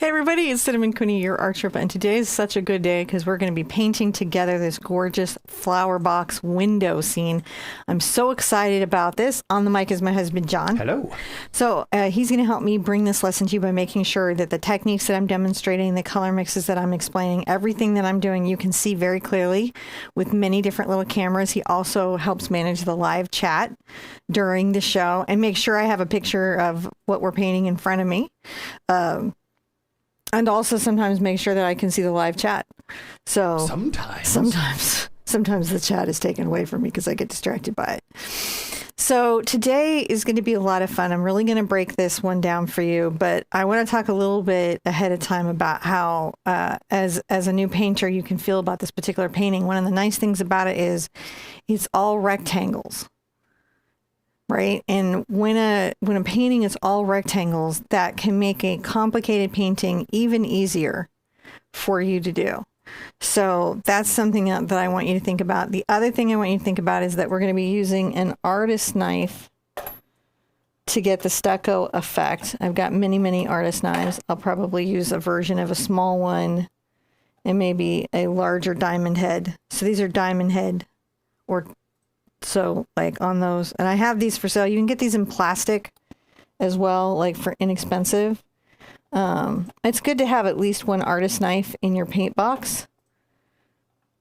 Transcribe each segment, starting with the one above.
Hey everybody, it's Cinnamon Queenie, your Art Sherpa, and today is such a good day because we're going to be painting together this gorgeous flower box window scene. I'm so excited about this. On the mic is my husband, John. Hello. So he's going to help me bring this lesson to you by making sure that the techniques that I'm demonstrating, the color mixes that I'm explaining, everything that I'm doing, you can see very clearly with many different little cameras. He also helps manage the live chat during the show and make sure I have a picture of what we're painting in front of me. And also sometimes make sure that I can see the live chat. So sometimes the chat is taken away from me because I get distracted by it. So today is going to be a lot of fun. I'm really going to break this one down for you, but I want to talk a little bit ahead of time about how, as a new painter, you can feel about this particular painting. One of the nice things about it is it's all rectangles. Right? And when a painting is all rectangles, that can make a complicated painting even easier for you to do. So that's something that I want you to think about. The other thing I want you to think about is that we're going to be using an artist knife to get the stucco effect. I've got many artist knives. I'll probably use a version of a small one and maybe a larger diamond head. So these are diamond head, or so like on those, and I have these for sale. You can get these in plastic as well, like for inexpensive. It's good to have at least one artist knife in your paint box.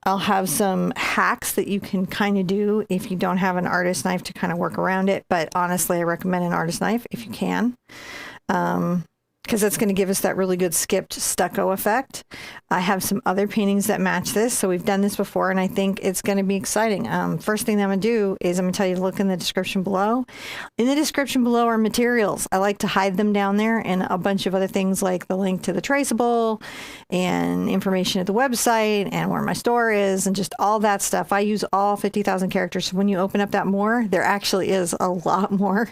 I'll have some hacks that you can kind of do if you don't have an artist knife to kind of work around it. But honestly, I recommend an artist knife if you can. Because that's going to give us that really good skipped stucco effect. I have some other paintings that match this. So we've done this before, and I think it's going to be exciting. First thing that I'm going to do is I'm going to tell you to look in the description below. In the description below are materials. I like to hide them down there, and a bunch of other things like the link to the traceable and information at the website and where my store is and just all that stuff. I use all 50,000 characters. So when you open up that more, there actually is a lot more.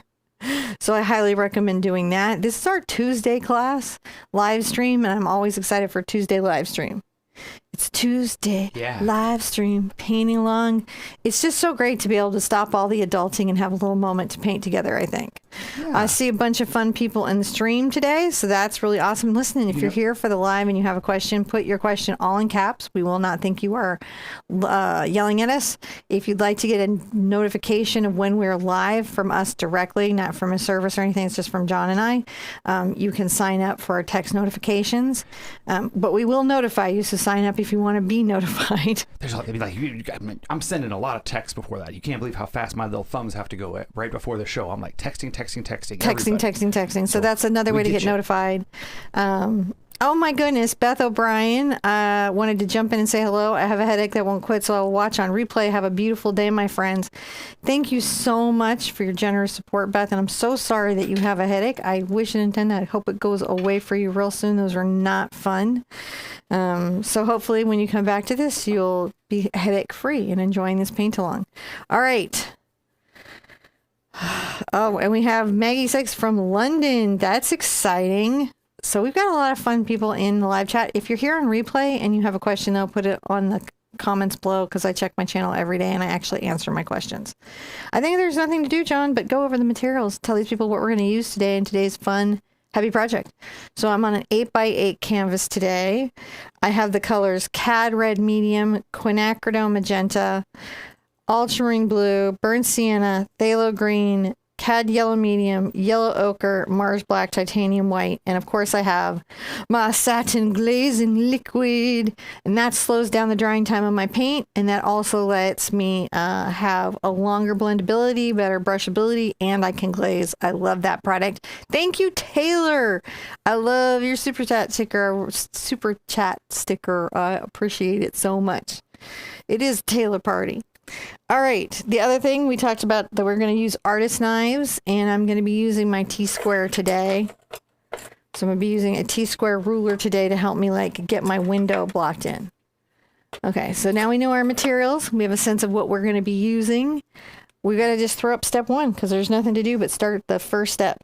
So I highly recommend doing that. This is our Tuesday class live stream, and I'm always excited for Tuesday live stream. It's Tuesday live stream, painting along. It's just so great to be able to stop all the adulting and have a little moment to paint together, I think. Yeah. I see a bunch of fun people in the stream today, so that's really awesome. Listen, if you're here for the live and you have a question, put your question all in caps. We will not think you are yelling at us. If you'd like to get a notification of when we're live from us directly, not from a service or anything, it's just from John and I, you can sign up for our text notifications. But we will notify you, so sign up if you want to be notified. There's like I'm sending a lot of texts before that. You can't believe how fast my little thumbs have to go right before the show. I'm like texting. So that's another way to get notified. Oh my goodness, Beth O'Brien wanted to jump in and say hello. I have a headache that won't quit, so I'll watch on replay. Have a beautiful day, my friends. Thank you so much for your generous support, Beth, and I'm so sorry that you have a headache. I wish and intend that. I hope it goes away for you real soon. Those are not fun. So hopefully when you come back to this, you'll be headache free and enjoying this paint along. All right. Oh, and we have Maggie Sykes from London. That's exciting. So we've got a lot of fun people in the live chat. If you're here on replay and you have a question, I'll put it on the comments below because I check my channel every day and I actually answer my questions. I think there's nothing to do, John, but go over the materials. Tell these people what we're going to use today in today's fun, heavy project. So I'm on an 8x8 canvas today. I have the colors Cad Red Medium, Quinacridone Magenta, Ultramarine Blue, Burnt Sienna, Phthalo Green, Cad Yellow Medium, Yellow Ochre, Mars Black, Titanium White, and of course I have my Satin Glazing Liquid, and that slows down the drying time of my paint, and that also lets me have a longer blendability, better brushability, and I can glaze. I love that product. Thank you, Taylor. I love your super chat sticker. I appreciate it so much. It is Taylor Party. All right, the other thing we talked about that we're going to use artist knives, and I'm going to be using my T-square today. So I'm going to be using a T-square ruler today to help me like get my window blocked in. Okay, so now we know our materials. We have a sense of what we're going to be using. We got to just throw up step one because there's nothing to do but start the first step.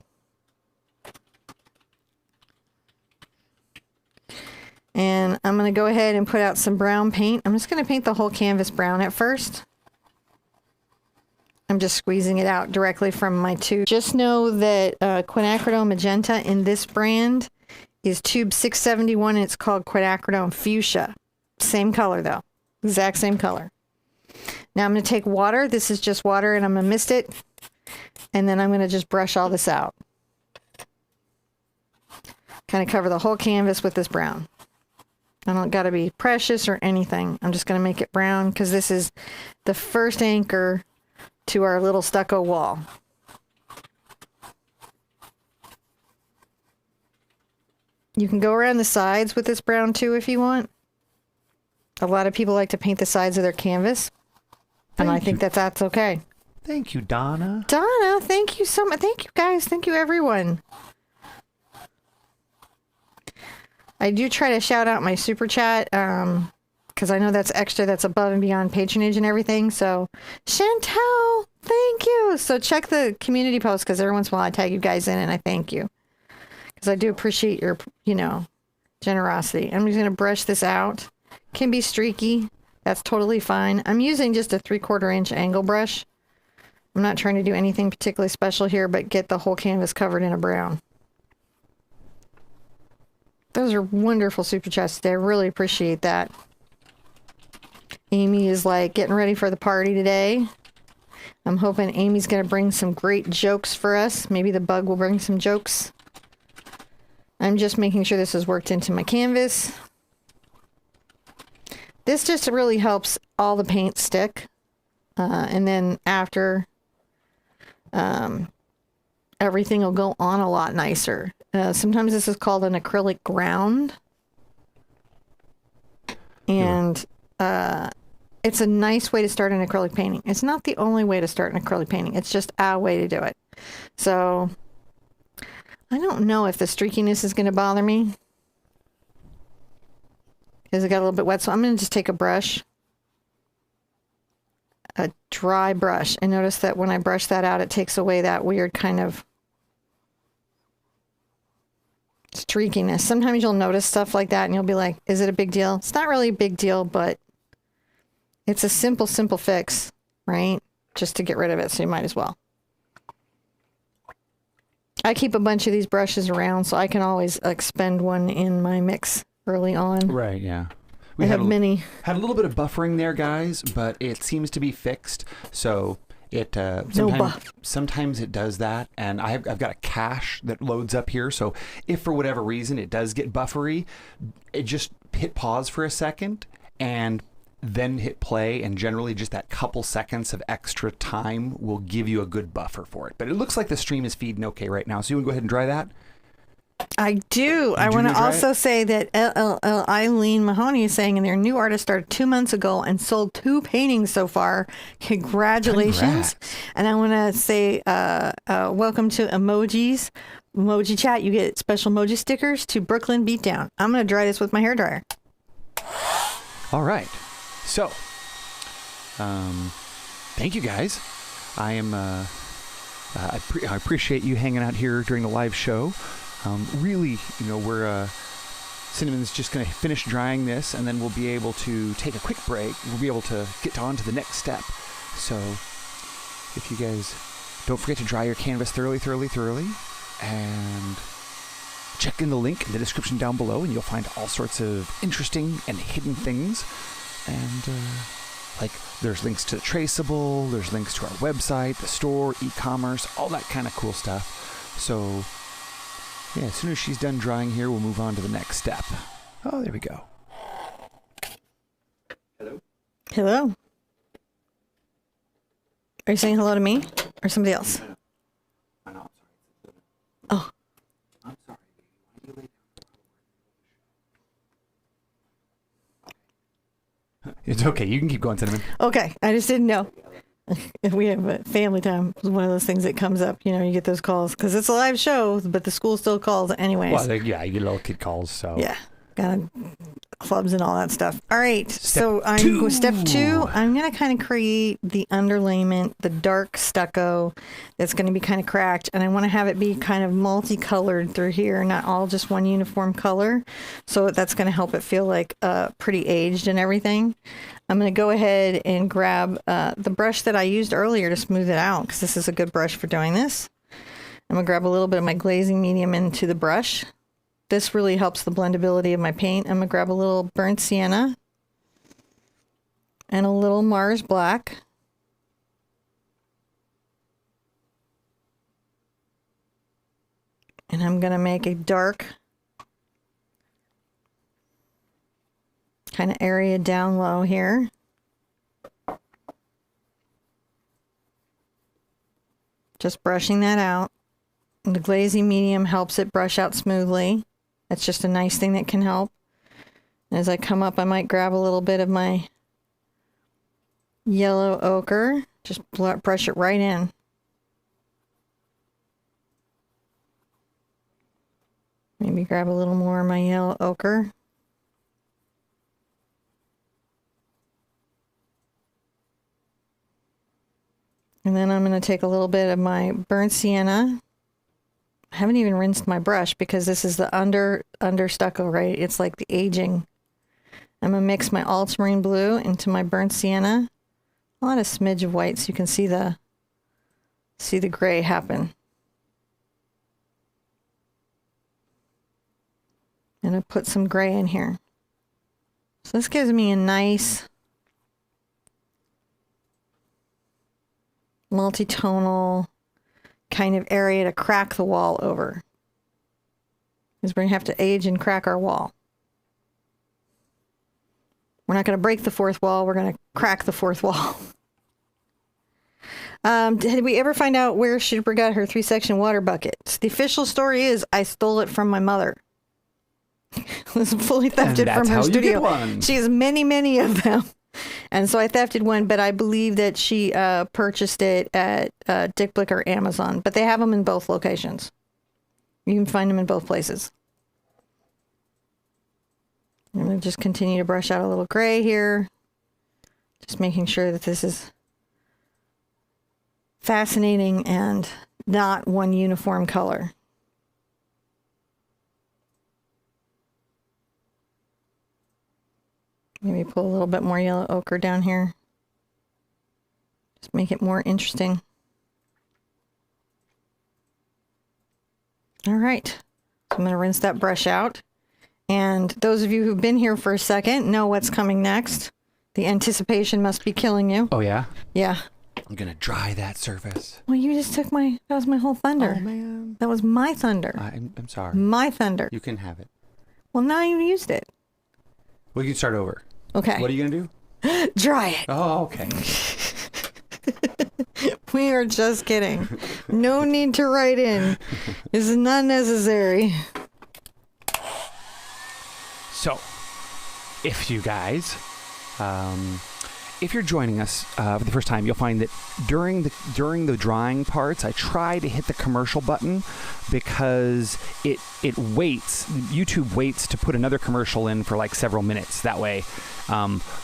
And I'm going to go ahead and put out some brown paint. I'm just going to paint the whole canvas brown at first. I'm just squeezing it out directly from my tube. Just know that Quinacridone Magenta in this brand is tube 671, and it's called Quinacridone Fuchsia. Same color though, exact same color. Now I'm going to take water. This is just water, and I'm going to mist it. And then I'm going to just brush all this out. Kind of cover the whole canvas with this brown. I don't got to be precious or anything. I'm just going to make it brown because this is the first anchor to our little stucco wall. You can go around the sides with this brown too if you want. A lot of people like to paint the sides of their canvas. And I think that's okay. Thank you, Donna. Donna, thank you so much. Thank you, guys. Thank you, everyone. I do try to shout out my super chat because I know that's extra. That's above and beyond patronage and everything. So, Chantel, thank you. So check the community post because every once in a while I tag you guys in and I thank you because I do appreciate your, generosity. I'm just going to brush this out. Can be streaky. That's totally fine. I'm using just a 3/4 inch angle brush. I'm not trying to do anything particularly special here, but get the whole canvas covered in a brown. Those are wonderful super chats today. I really appreciate that. Amy is like getting ready for the party today. I'm hoping Amy's going to bring some great jokes for us. Maybe the bug will bring some jokes. I'm just making sure this is worked into my canvas. This just really helps all the paint stick. And then after, everything will go on a lot nicer. Sometimes this is called an acrylic ground. And it's a nice way to start an acrylic painting. It's not the only way to start an acrylic painting. It's just a way to do it. So I don't know if the streakiness is going to bother me. Because it got a little bit wet. So I'm going to just take a brush. A dry brush. And notice that when I brush that out, it takes away that weird kind of streakiness. Sometimes you'll notice stuff like that and you'll be like, is it a big deal? It's not really a big deal, but it's a simple fix, right? Just to get rid of it, so you might as well. I keep a bunch of these brushes around so I can always expend one in my mix early on. Right, yeah. We have many. Had a little bit of buffering there, guys, but it seems to be fixed. So it sometimes it does that, and I've got a cache that loads up here. So if for whatever reason it does get buffery, it just hit pause for a second and then hit play, and generally just that couple seconds of extra time will give you a good buffer for it. But it looks like the stream is feeding okay right now. So you want to go ahead and dry that? I do. I want to also say that Eileen Mahoney is saying, and their new artist started 2 months ago and sold 2 paintings so far. Congratulations. Congrats. And I want to say welcome to Emojis. Emoji chat. You get special emoji stickers to Brooklyn Beatdown. I'm going to dry this with my hairdryer. All right. So, thank you guys. I am, I appreciate you hanging out here during the live show. Really, we're, Cinnamon's just going to finish drying this, and then we'll be able to take a quick break. We'll be able to get on to the next step. So, if you guys don't forget to dry your canvas thoroughly, and check in the link in the description down below, and you'll find all sorts of interesting and hidden things. And, there's links to Traceable, there's links to our website, the store, e-commerce, all that kind of cool stuff. So, yeah, as soon as she's done drying here, we'll move on to the next step. Oh, there we go. Hello. Are you saying hello to me or somebody else? No, Oh. I'm sorry. It's okay. You can keep going, Cinnamon. Okay. I just didn't know. If we have a family time, it's one of those things that comes up. You get those calls because it's a live show, but the school still calls anyways. Well, yeah, you get little kid calls, so. Yeah. Got clubs and all that stuff. All right. Step 2. I'm going to kind of create the underlayment, the dark stucco that's going to be kind of cracked. And I want to have it be kind of multicolored through here, not all just one uniform color. So that's going to help it feel like pretty aged and everything. I'm going to go ahead and grab the brush that I used earlier to smooth it out because this is a good brush for doing this. I'm going to grab a little bit of my glazing medium into the brush. this really helps the blendability of my paint. I'm going to grab a little burnt sienna and a little Mars black. And I'm going to make a dark kind of area down low here. Just brushing that out. And the glazing medium helps it brush out smoothly. That's just a nice thing that can help. As I come up, I might grab a little bit of my yellow ochre. Just brush it right in. Maybe grab a little more of my yellow ochre. And then I'm going to take a little bit of my burnt sienna. I haven't even rinsed my brush because this is the under stucco, right? It's like the aging. I'm going to mix my ultramarine blue into my burnt sienna. I'll add a smidge of white so you can see the gray happen. And I put some gray in here. So this gives me a nice multi-tonal kind of area to crack the wall over. Because we're going to have to age and crack our wall. We're not going to break the fourth wall. We're going to crack the fourth wall. Did we ever find out where Sherpa got her 3-section water bucket? The official story is I stole it from my mother. It was fully thefted from her studio. She has many, many of them. And so I thefted one, but I believe that she purchased it at Dick Blick or Amazon. But they have them in both locations. You can find them in both places. I'm going to just continue to brush out a little gray here. Just making sure that this is fascinating and not one uniform color. Maybe pull a little bit more yellow ochre down here. Just make it more interesting. All right. So I'm going to rinse that brush out. And those of you who've been here for a second know what's coming next. The anticipation must be killing you. Oh, yeah? Yeah. I'm going to dry that surface. Well, you just took that was my whole thunder. Oh, man. That was my thunder. I'm sorry. My thunder. You can have it. Well, now you used it. Well, you can start over. Okay. What are you going to do? Dry it. Oh, okay. We are just kidding. No need to write in. This is not necessary. So, if you guys, if you're joining us for the first time, you'll find that during the drying parts, I try to hit the commercial button because it waits. YouTube waits to put another commercial in for like several minutes. That way,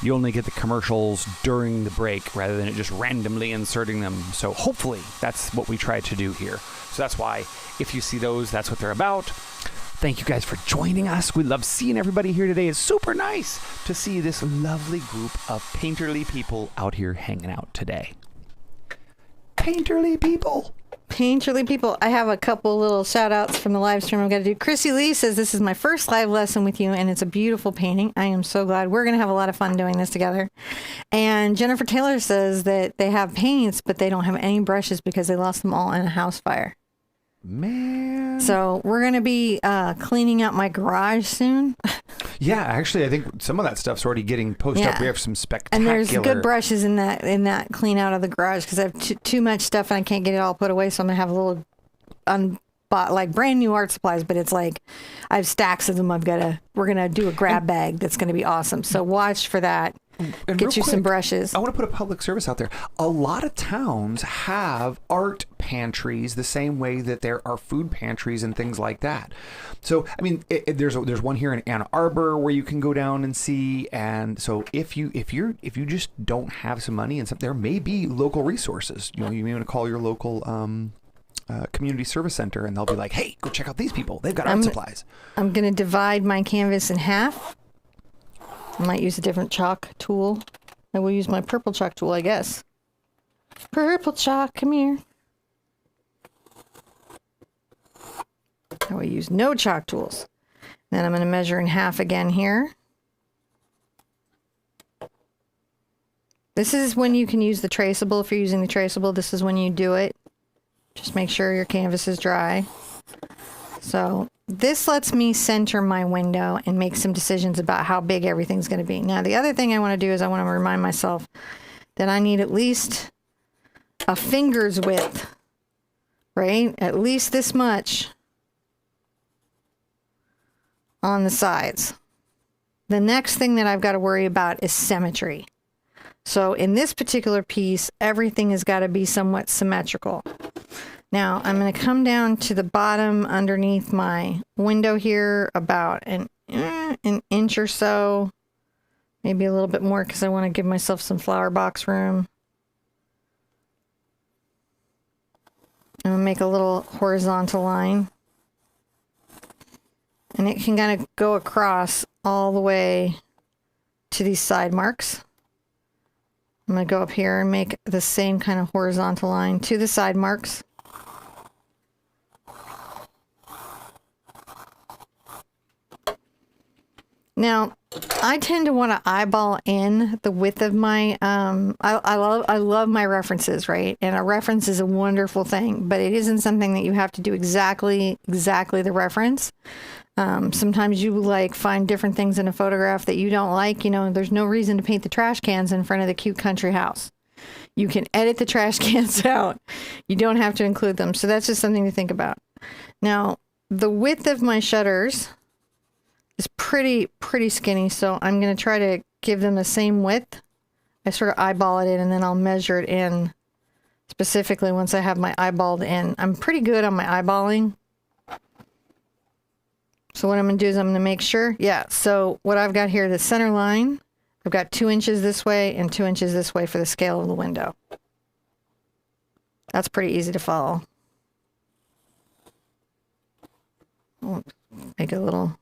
you only get the commercials during the break rather than it just randomly inserting them. So hopefully that's what we try to do here. So that's why if you see those, that's what they're about. Thank you guys for joining us. We love seeing everybody here today. It's super nice to see this lovely group of painterly people out here hanging out today. Painterly people. Painterly people. I have a couple little shout outs from the live stream I've got to do. Chrissy Lee says, this is my first live lesson with you, and it's a beautiful painting. I am so glad. We're going to have a lot of fun doing this together. And Jennifer Taylor says that they have paints, but they don't have any brushes because they lost them all in a house fire. Man. So we're going to be cleaning out my garage soon. Yeah, actually, I think some of that stuff's already getting posted up. We have some spectacular... And there's good brushes in that clean out of the garage because I have too much stuff and I can't get it all put away. So I'm going to have a little like brand new art supplies, but it's like I have stacks of them. We're going to do a grab bag that's going to be awesome. So watch for that. And get you some brushes. I want to put a public service out there. A lot of towns have art pantries the same way that there are food pantries and things like that. So, I mean, there's one here in Ann Arbor where you can go down and see. And so if you just don't have some money and stuff, there may be local resources. You know, you may want to call your local community service center and they'll be like, hey, go check out these people. They've got art supplies. I'm going to divide my canvas in half. I might use a different chalk tool. I will use my purple chalk tool, I guess. Purple chalk, come here. I will use no chalk tools. Then I'm going to measure in half again here. This is when you can use the traceable. If you're using the traceable, this is when you do it. Just make sure your canvas is dry. So this lets me center my window and make some decisions about how big everything's going to be. Now, the other thing I want to do is I want to remind myself that I need at least a finger's width, right? At least this much on the sides. The next thing that I've got to worry about is symmetry. So in this particular piece, everything has got to be somewhat symmetrical. Now I'm going to come down to the bottom underneath my window here about an inch or so, maybe a little bit more because I want to give myself some flower box room. I'm going to make a little horizontal line. And it can kind of go across all the way to these side marks. I'm going to go up here and make the same kind of horizontal line to the side marks. Now, I tend to want to eyeball in the width of my, I love my references, right? And a reference is a wonderful thing, but it isn't something that you have to do exactly the reference. Sometimes you like find different things in a photograph that you don't like. You know, there's no reason to paint the trash cans in front of the cute country house. You can edit the trash cans out. You don't have to include them. So that's just something to think about. Now, the width of my shutters is pretty skinny. So I'm going to try to give them the same width. I sort of eyeball it in and then I'll measure it in specifically once I have my eyeballed in. I'm pretty good on my eyeballing. So what I'm going to do is I'm going to make sure, yeah, so what I've got here, the center line, I've got 2 inches this way and 2 inches this way for the scale of the window. That's pretty easy to follow. I'll make a little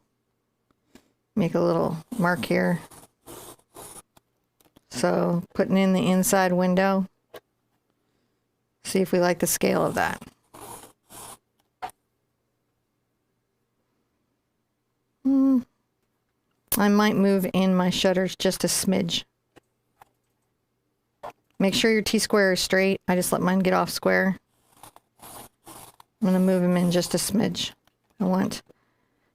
mark here. So putting in the inside window, see if we like the scale of that. I might move in my shutters just a smidge. Make sure your T-square is straight. I just let mine get off square. I'm going to move them in just a smidge. I want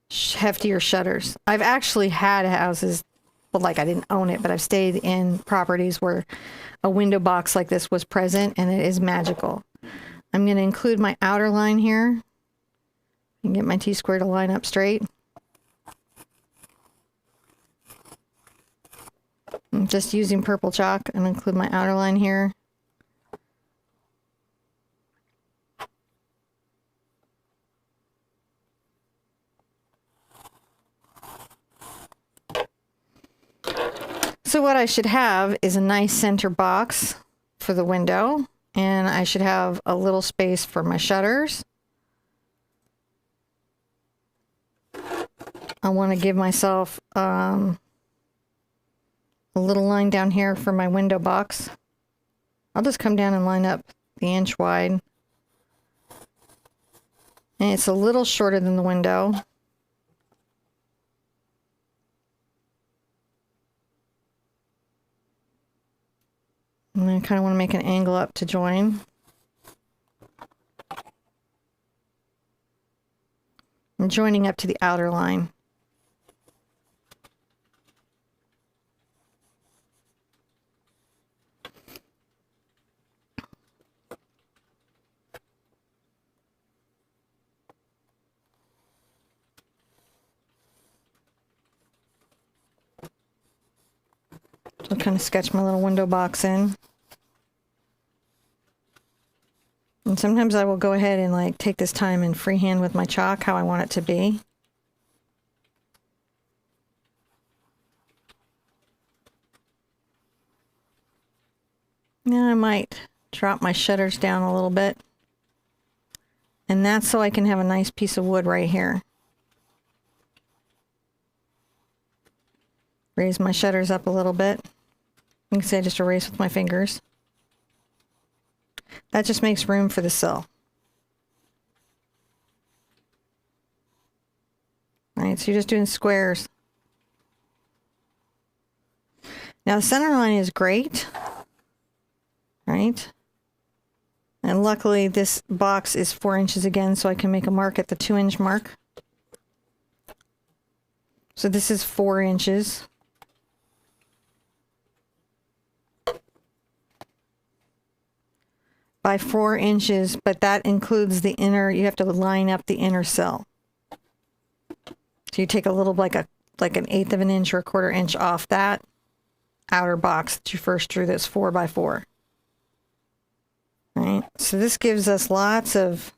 heftier shutters. I've actually had houses, well, like I didn't own it, but I've stayed in properties where a window box like this was present, and it is magical. I'm going to include my outer line here and get my T-square to line up straight. I'm just using purple chalk and include my outer line here. So what I should have is a nice center box for the window, and I should have a little space for my shutters. I want to give myself a little line down here for my window box. I'll just come down and line up the inch wide. And it's a little shorter than the window. And I kind of want to make an angle up to join. I'm joining up to the outer line. I'll kind of sketch my little window box in. And sometimes I will go ahead and like take this time and freehand with my chalk how I want it to be. Now I might drop my shutters down a little bit. And that's so I can have a nice piece of wood right here. Raise my shutters up a little bit. You can see I just erase with my fingers. That just makes room for the sill. Right, right, so you're just doing squares. Now the center line is great, right? And luckily this box is 4 inches again, so I can make a mark at the 2-inch mark. So this is 4 inches. By 4 inches, but that includes the inner, you have to line up the inner cell. So you take a little, like an 1/8 of an inch or a 1/4 inch off that outer box that you first drew, that's 4 by 4. Right, so this gives us lots of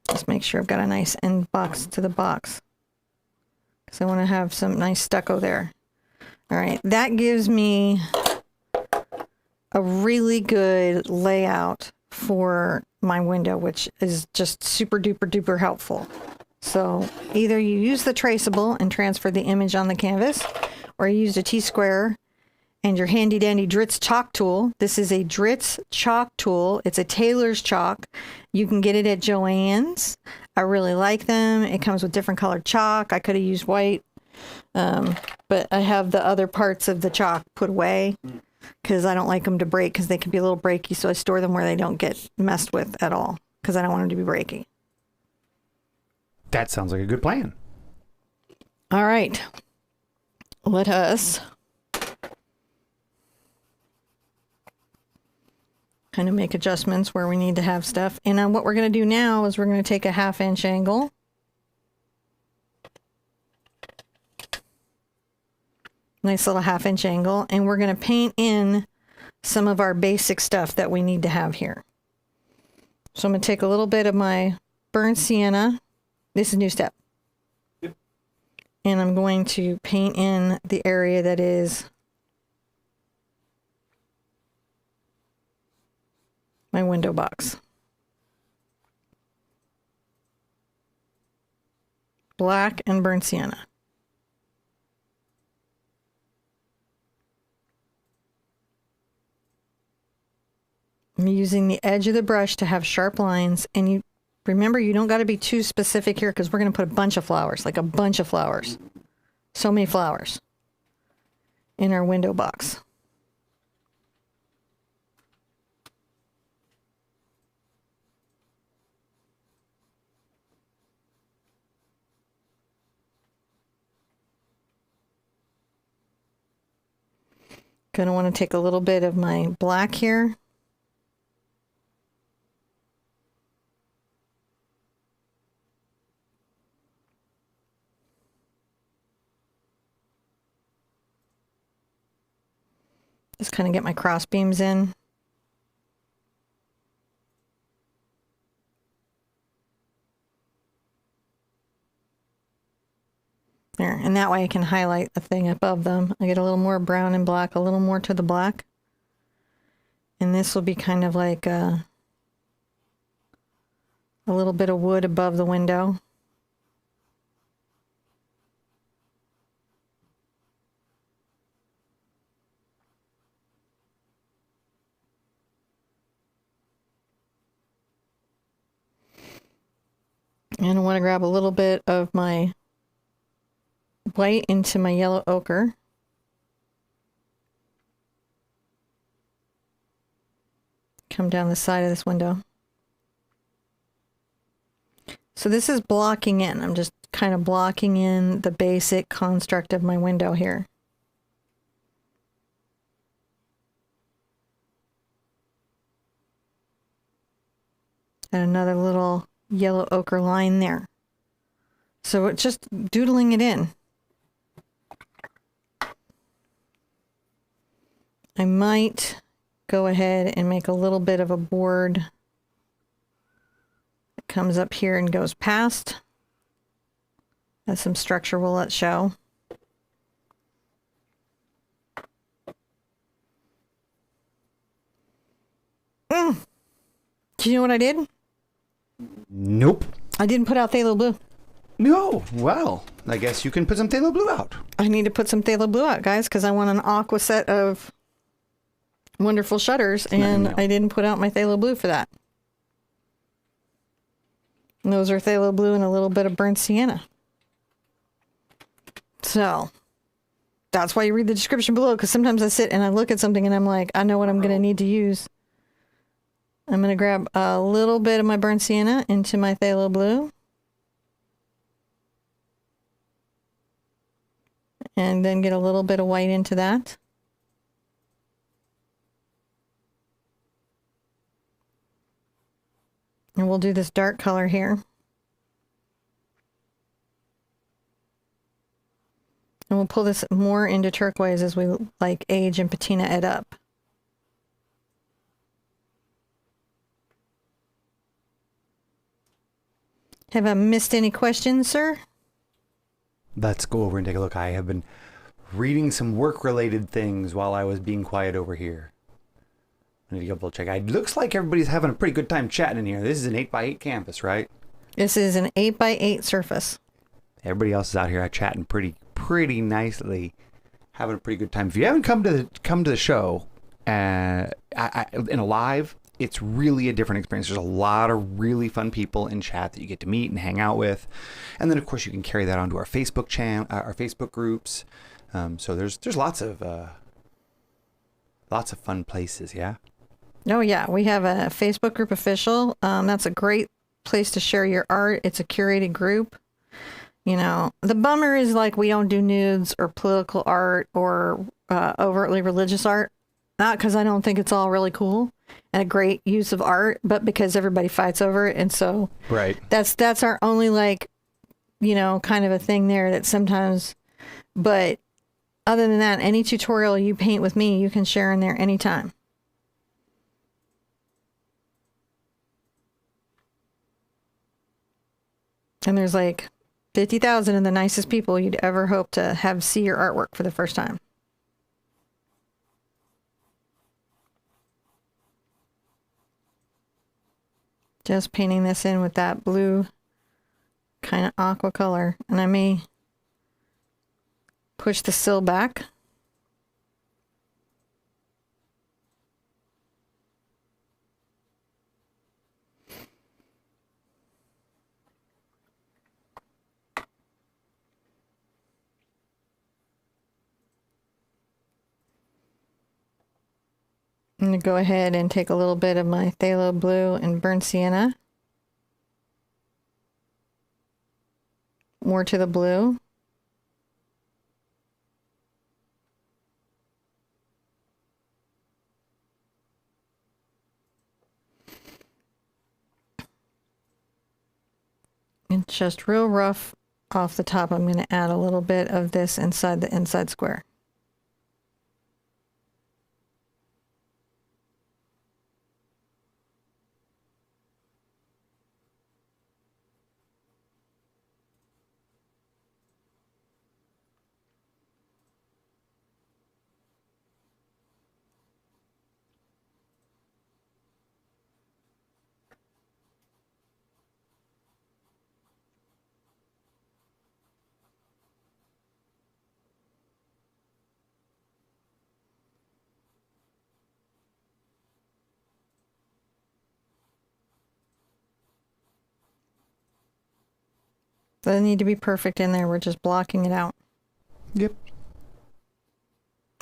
just make sure I've got a nice end box to the box, because I want to have some nice stucco there. All right, that gives me a really good layout for my window, which is just super duper duper helpful. So either you use the traceable and transfer the image on the canvas, or you use a T-square and your handy dandy Dritz chalk tool. This is a Dritz chalk tool. It's a Taylor's chalk. You can get it at Joann's. I really like them. It comes with different colored chalk. I could have used white, but I have the other parts of the chalk put away because I don't like them to break, because they can be a little breaky. So I store them where they don't get messed with at all, because I don't want them to be breaky. That sounds like a good plan. All right. Let us kind of make adjustments where we need to have stuff. And what we're going to do now is we're going to take a 1/2 inch angle. Nice little 1/2 inch angle. And we're going to paint in some of our basic stuff that we need to have here. So I'm going to take a little bit of my burnt sienna. This is New Step. Yep. And I'm going to paint in the area that is my window box. Black and burnt sienna. I'm using the edge of the brush to have sharp lines, and you remember, you don't got to be too specific here, because we're going to put a bunch of flowers, like a bunch of flowers. So many flowers in our window box. Gonna want to take a little bit of my black here. Just kind of get my cross beams in. There, and that way I can highlight the thing above them. I get a little more brown and black, a little more to the black. And this will be kind of like a little bit of wood above the window. And I want to grab a little bit of my white into my yellow ochre. Come down the side of this window. So this is blocking in. I'm just kind of blocking in the basic construct of my window here. And another little yellow ochre line there. So it's just doodling it in. I might go ahead and make a little bit of a board that comes up here and goes past. Has some structure we'll let show. Do you know what I did? Nope. I didn't put out Phthalo Blue. No. Well, I guess you can put some phthalo blue out. I need to put some phthalo blue out, guys, because I want an aqua set of wonderful shutters, and I didn't put out my phthalo blue for that. And those are phthalo blue and a little bit of burnt sienna. So that's why you read the description below, because sometimes I sit and I look at something and I'm like, I know what I'm going to need to use. I'm going to grab a little bit of my burnt sienna into my phthalo blue. And then get a little bit of white into that. And we'll do this dark color here. And we'll pull this more into turquoise as we like age and patina it up. Have I missed any questions, sir? Let's go over and take a look. I have been reading some work-related things while I was being quiet over here. I need to double check. It looks like everybody's having a pretty good time chatting in here. This is an 8x8 campus, right? This is an 8x8 surface. Everybody else is out here chatting pretty nicely, having a pretty good time. If you haven't come to the show in a live, it's really a different experience. There's a lot of really fun people in chat that you get to meet and hang out with, and then of course you can carry that onto our Facebook channel, our Facebook groups. So there's lots of fun places. Yeah. Oh yeah, we have a Facebook group official. That's a great place to share your art. It's a curated group. You know, the bummer is like we don't do nudes or political art or overtly religious art. Not because I don't think it's all really cool and a great use of art, but because everybody fights over it. And so right. That's our only like, you know, kind of a thing there that sometimes, but other than that, any tutorial you paint with me, you can share in there anytime. And there's like 50,000 of the nicest people you'd ever hope to have see your artwork for the first time. Just painting this in with that blue kind of aqua color. And I may push the sill back. I'm going to go ahead and take a little bit of my phthalo blue and burnt sienna. More to the blue. And just real rough off the top, I'm going to add a little bit of this inside the inside square. Doesn't need to be perfect in there. We're just blocking it out. Yep.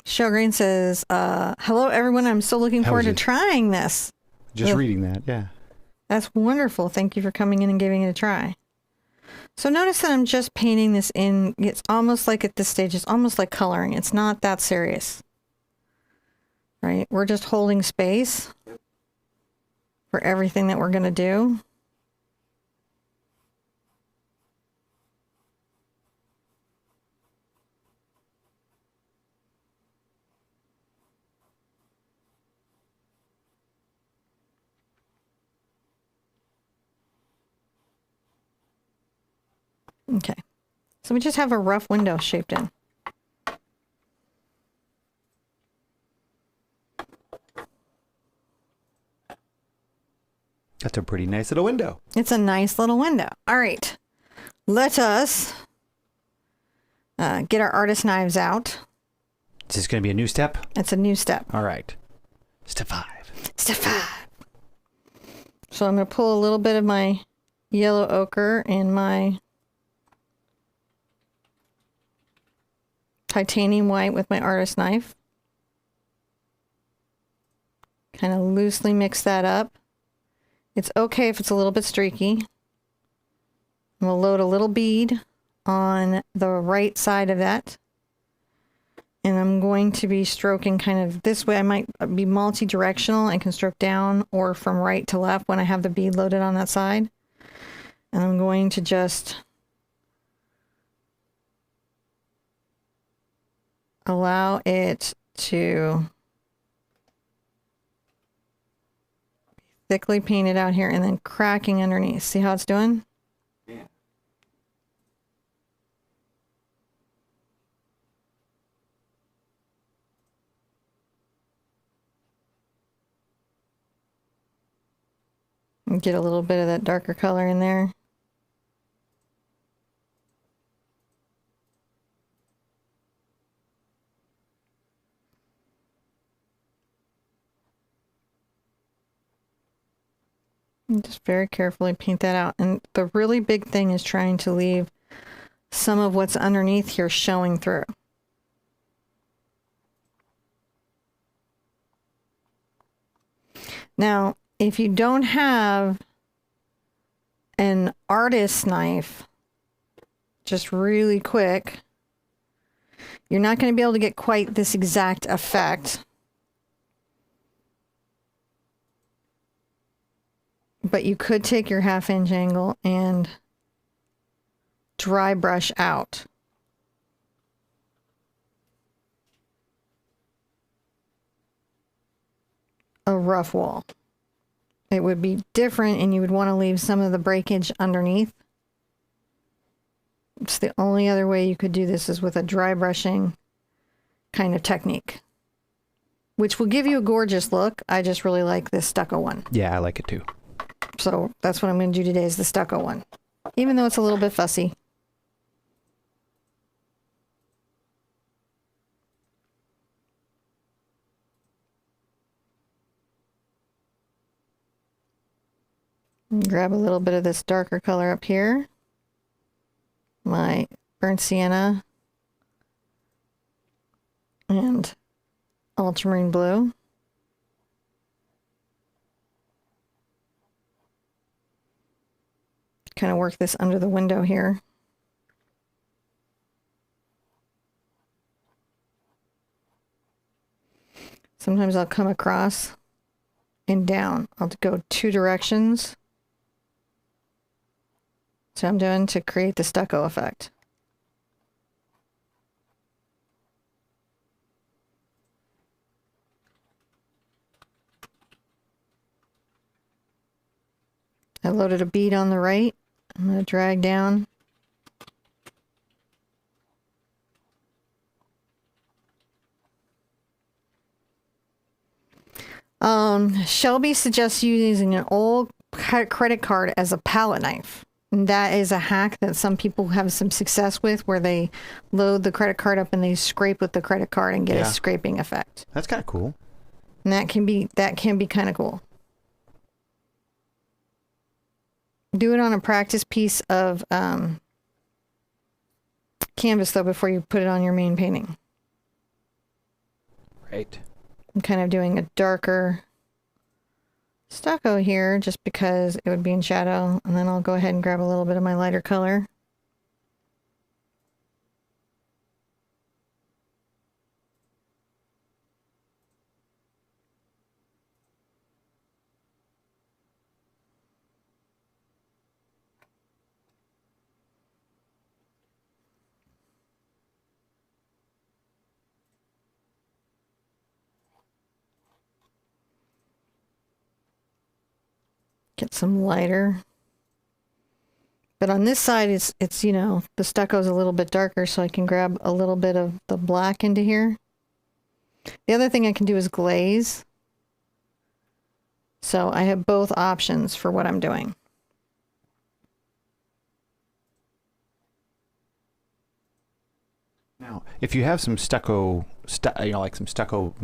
Showgreen says, hello, everyone. I'm so looking forward to trying this. Just reading that, yeah. That's wonderful. Thank you for coming in and giving it a try. So notice that I'm just painting this in. It's almost like at this stage, it's almost like coloring. It's not that serious. Right? We're just holding space for everything that we're going to do. Okay, so we just have a rough window shaped in. That's a pretty nice little window. It's a nice little window. All right, let us get our artist knives out. Is this going to be a new step? It's a new step. All right. Step 5. Step 5. So I'm going to pull a little bit of my yellow ochre and my titanium white with my artist knife. Kind of loosely mix that up. It's okay if it's a little bit streaky. We'll load a little bead on the right side of that. And I'm going to be stroking kind of this way. I might be multi-directional and can stroke down or from right to left when I have the bead loaded on that side. And I'm going to just allow it to thickly painted out here and then cracking underneath. See how it's doing? Yeah. And get a little bit of that darker color in there. And just very carefully paint that out. And the really big thing is trying to leave some of what's underneath here showing through. Now, if you don't have an artist knife, just really quick, you're not going to be able to get quite this exact effect. But you could take your 1/2 inch angle and dry brush out. A rough wall. It would be different and you would want to leave some of the breakage underneath. It's the only other way you could do this is with a dry brushing kind of technique, which will give you a gorgeous look. I just really like this stucco one. Yeah, I like it too. So that's what I'm going to do today is the stucco one, even though it's a little bit fussy. Grab a little bit of this darker color up here. My burnt sienna and ultramarine blue. Kind of work this under the window here. Sometimes I'll come across and down. I'll go 2 directions. So I'm doing to create the stucco effect. I loaded a bead on the right. I'm going to drag down. Shelby suggests using an old credit card as a palette knife. And that is a hack that some people have some success with, where they load the credit card up and they scrape with the credit card and get a scraping effect. That's kind of cool. And that can be kind of cool. Do it on a practice piece of canvas though before you put it on your main painting. Right. I'm kind of doing a darker stucco here just because it would be in shadow, and then I'll go ahead and grab a little bit of my lighter color. Get some lighter. But on this side, it's you know, the stucco's a little bit darker, so I can grab a little bit of the black into here. The other thing I can do is glaze. So I have both options for what I'm doing. Now, if you have some stucco, like some stucco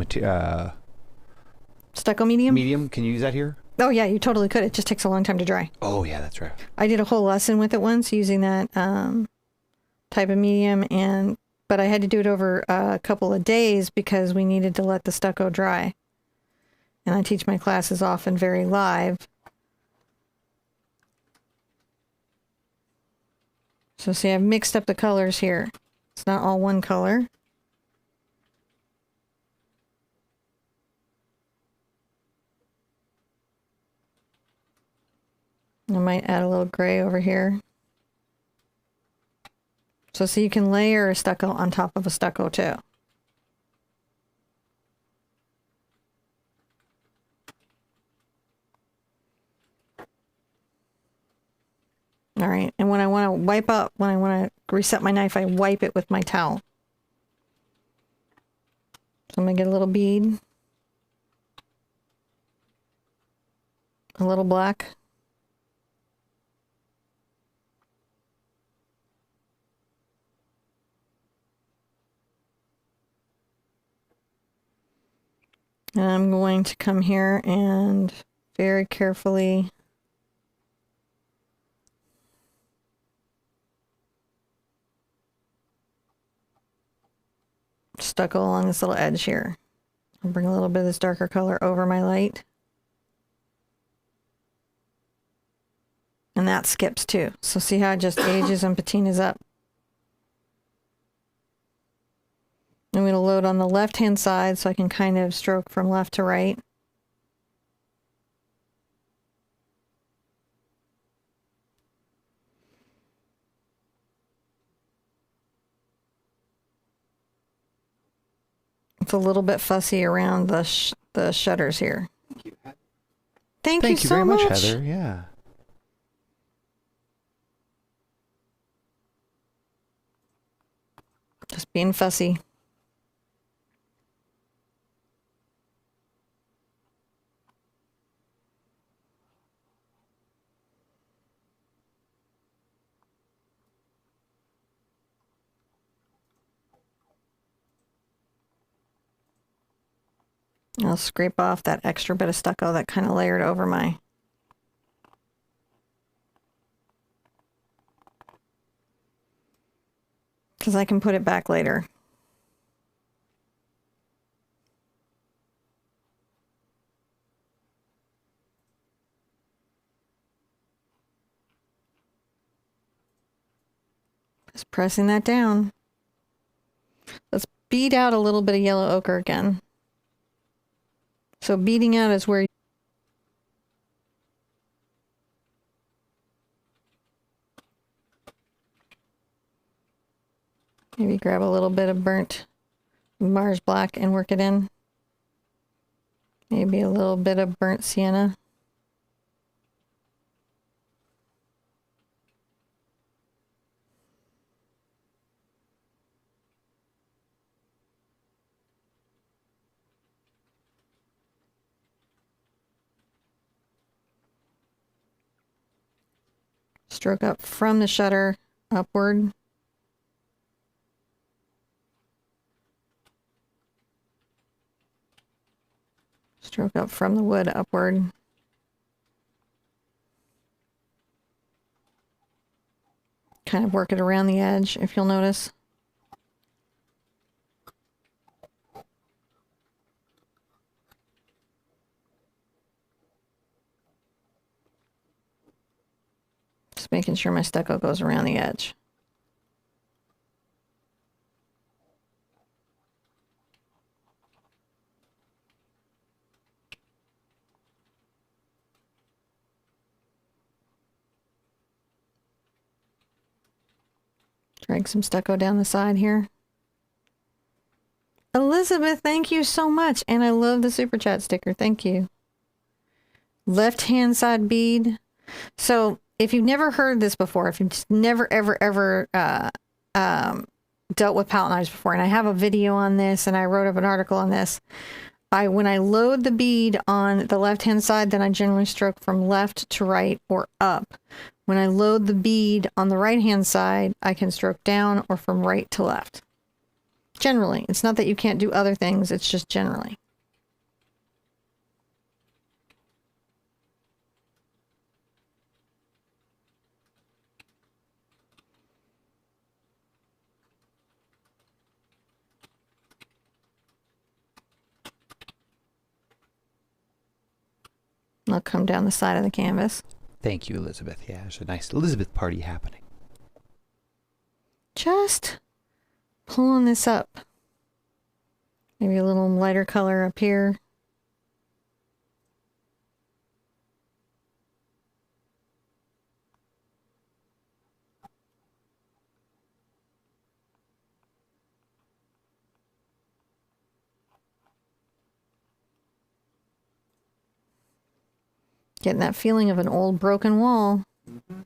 Stucco medium? medium, can you use that here? Oh, yeah, you totally could. It just takes a long time to dry. Oh, yeah, that's right. I did a whole lesson with it once using that type of medium, but I had to do it over a couple of days because we needed to let the stucco dry. And I teach my classes often very live. So see, I've mixed up the colors here. It's not all one color. I might add a little gray over here. So you can layer a stucco on top of a stucco too. All right, and when I want to reset my knife, I wipe it with my towel. So I'm gonna get a little bead, a little black. And I'm going to come here and very carefully stucco along this little edge here. I'll bring a little bit of this darker color over my light. And that skips too. So see how it just ages and patinas up. I'm going to load on the left-hand side so I can kind of stroke from left to right. It's a little bit fussy around the shutters here. Thank you so very much, much, Heather. Yeah. Just being fussy. I'll scrape off that extra bit of stucco that kind of layered over my because I can put it back later. Just pressing that down. Let's bead out a little bit of yellow ochre again. So beading out is where maybe grab a little bit of burnt Mars black and work it in. Maybe a little bit of burnt sienna. Stroke up from the shutter upward. Stroke up from the wood upward. Kind of work it around the edge, if you'll notice. Just making sure my stucco goes around the edge. Drag some stucco down the side here. Elizabeth, thank you so much. And I love the super chat sticker. Thank you. Left hand side bead. So if you've never heard this before, if you've just never, ever dealt with palette knives before, and I have a video on this and I wrote up an article on this, when I load the bead on the left hand side, then I generally stroke from left to right or up. When I load the bead on the right hand side, I can stroke down or from right to left. generally. It's not that you can't do other things, it's just generally. I'll come down the side of the canvas. Thank you, Elizabeth. Yeah, there's a nice Elizabeth party happening. Just pulling this up. Maybe a little lighter color up here. Getting that feeling of an old broken wall. Mm-hmm.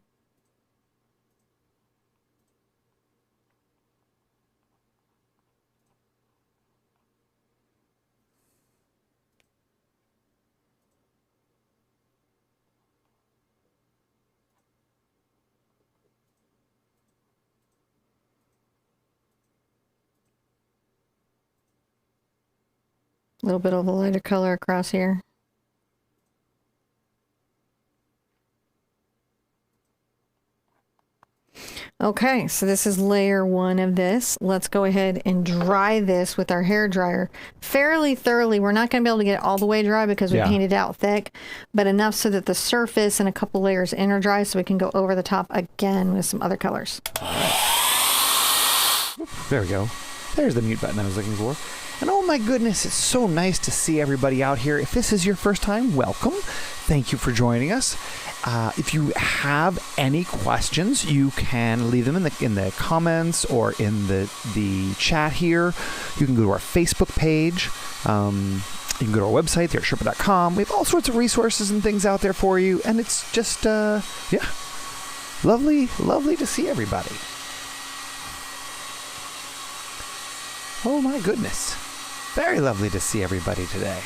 A little bit of a lighter color across here. Okay, so this is layer 1 of this. Let's go ahead and dry this with our hair dryer fairly thoroughly. We're not going to be able to get it all the way dry because we painted out thick, but enough so that the surface and a couple layers in are dry, so we can go over the top again with some other colors. There we go. There's the mute button I was looking for. And oh my goodness, it's so nice to see everybody out here. If this is your first time, welcome. Thank you for joining us. If you have any questions, you can leave them in the comments or in the chat here. You can go to our Facebook page. You can go to our website, theartsherpa.com. We have all sorts of resources and things out there for you. And it's just, lovely to see everybody. Oh my goodness. Very lovely to see everybody today.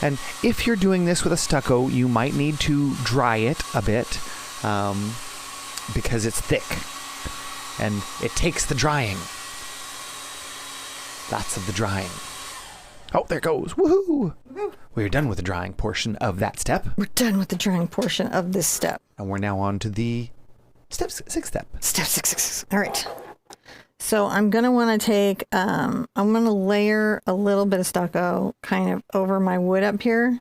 And if you're doing this with a stucco, you might need to dry it a bit because it's thick and it takes the drying. Lots of the drying. Oh, there it goes. Woohoo! We're done with the drying portion of that step. We're done with the drying portion of this step. And we're now on to the sixth step. Step 6. All right. So I'm going to want to take, I'm going to layer a little bit of stucco kind of over my wood up here.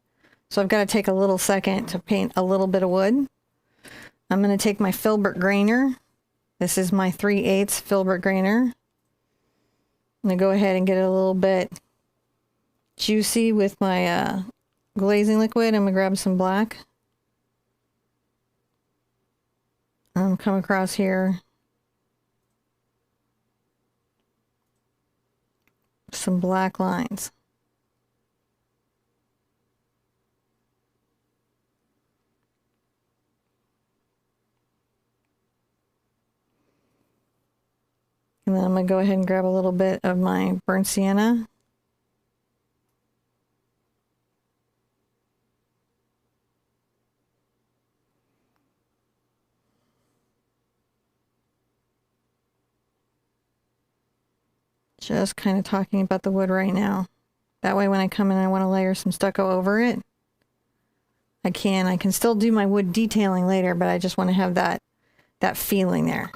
So I've got to take a little second to paint a little bit of wood. I'm going to take my filbert grainer. This is my 3/8 filbert grainer. I'm going to go ahead and get it a little bit juicy with my glazing liquid. I'm going to grab some black. Come across here. Some black lines. And then I'm going to go ahead and grab a little bit of my burnt sienna. Just kind of talking about the wood right now. That way when I come in and I want to layer some stucco over it, I can. I can still do my wood detailing later, but I just want to have that feeling there.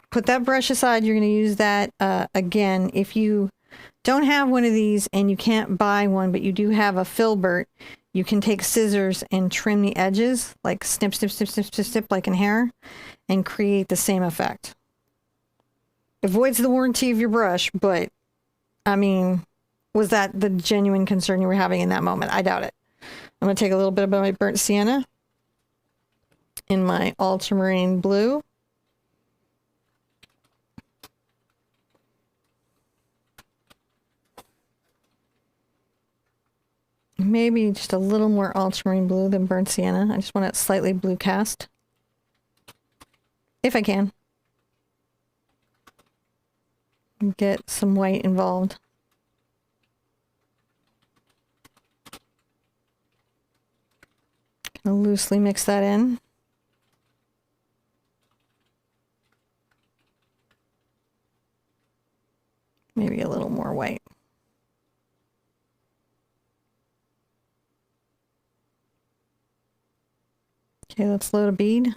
Put that brush aside. You're going to use that again. If you don't have one of these and you can't buy one, but you do have a filbert, you can take scissors and trim the edges, like snip, snip, snip, snip, snip, snip, like in hair, and create the same effect. Avoids the warranty of your brush, but I mean, was that the genuine concern you were having in that moment? I doubt it. I'm going to take a little bit of my burnt sienna in my ultramarine blue. Maybe just a little more ultramarine blue than burnt sienna. I just want it slightly blue cast, if I can. Get some white involved. Kind of loosely mix that in. Maybe a little more white. Okay, let's load a bead.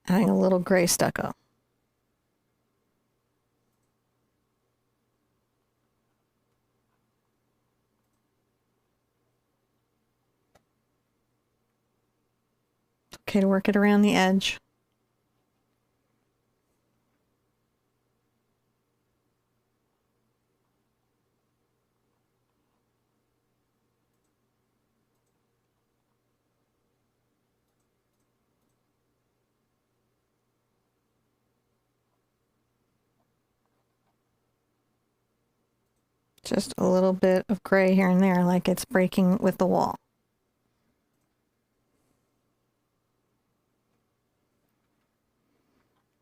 Adding a little gray stucco. Okay, to work it around the edge. Just a little bit of gray here and there, like it's breaking with the wall.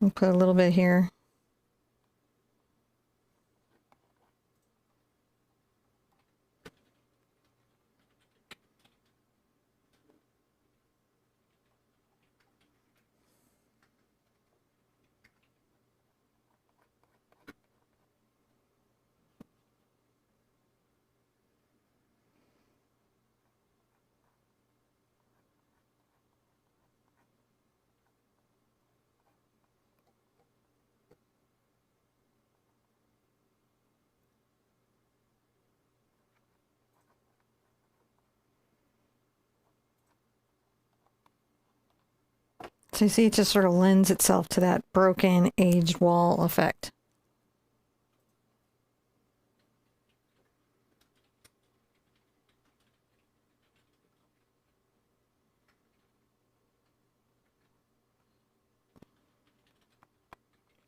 We'll put a little bit here. So you see, it just sort of lends itself to that broken, aged wall effect.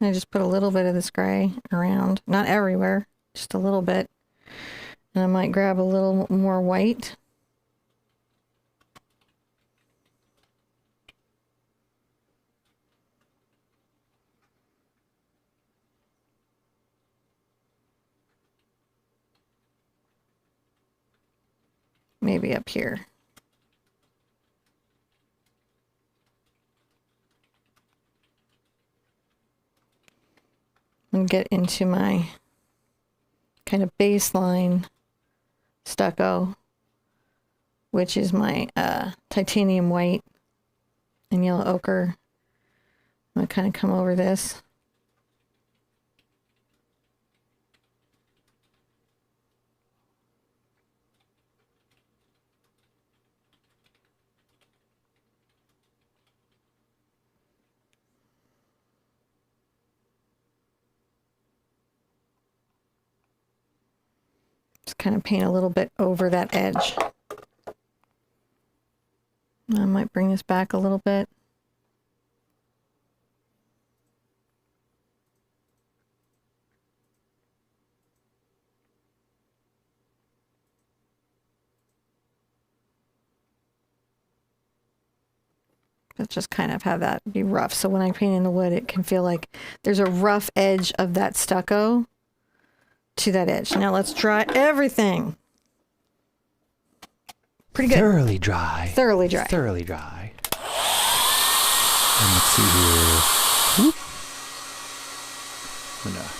I just put a little bit of this gray around, not everywhere, just a little bit. And I might grab a little more white. Maybe up here. And get into my kind of baseline stucco, which is my titanium white and yellow ochre. I'm going to kind of come over this. Just kind of paint a little bit over that edge. I might bring this back a little bit. Let's just kind of have that be rough. So when I paint in the wood, it can feel like there's a rough edge of that stucco to that edge. Now let's dry everything. Pretty good. Thoroughly dry. Thoroughly dry. Thoroughly dry. And let's see here. Whoop. I'm going to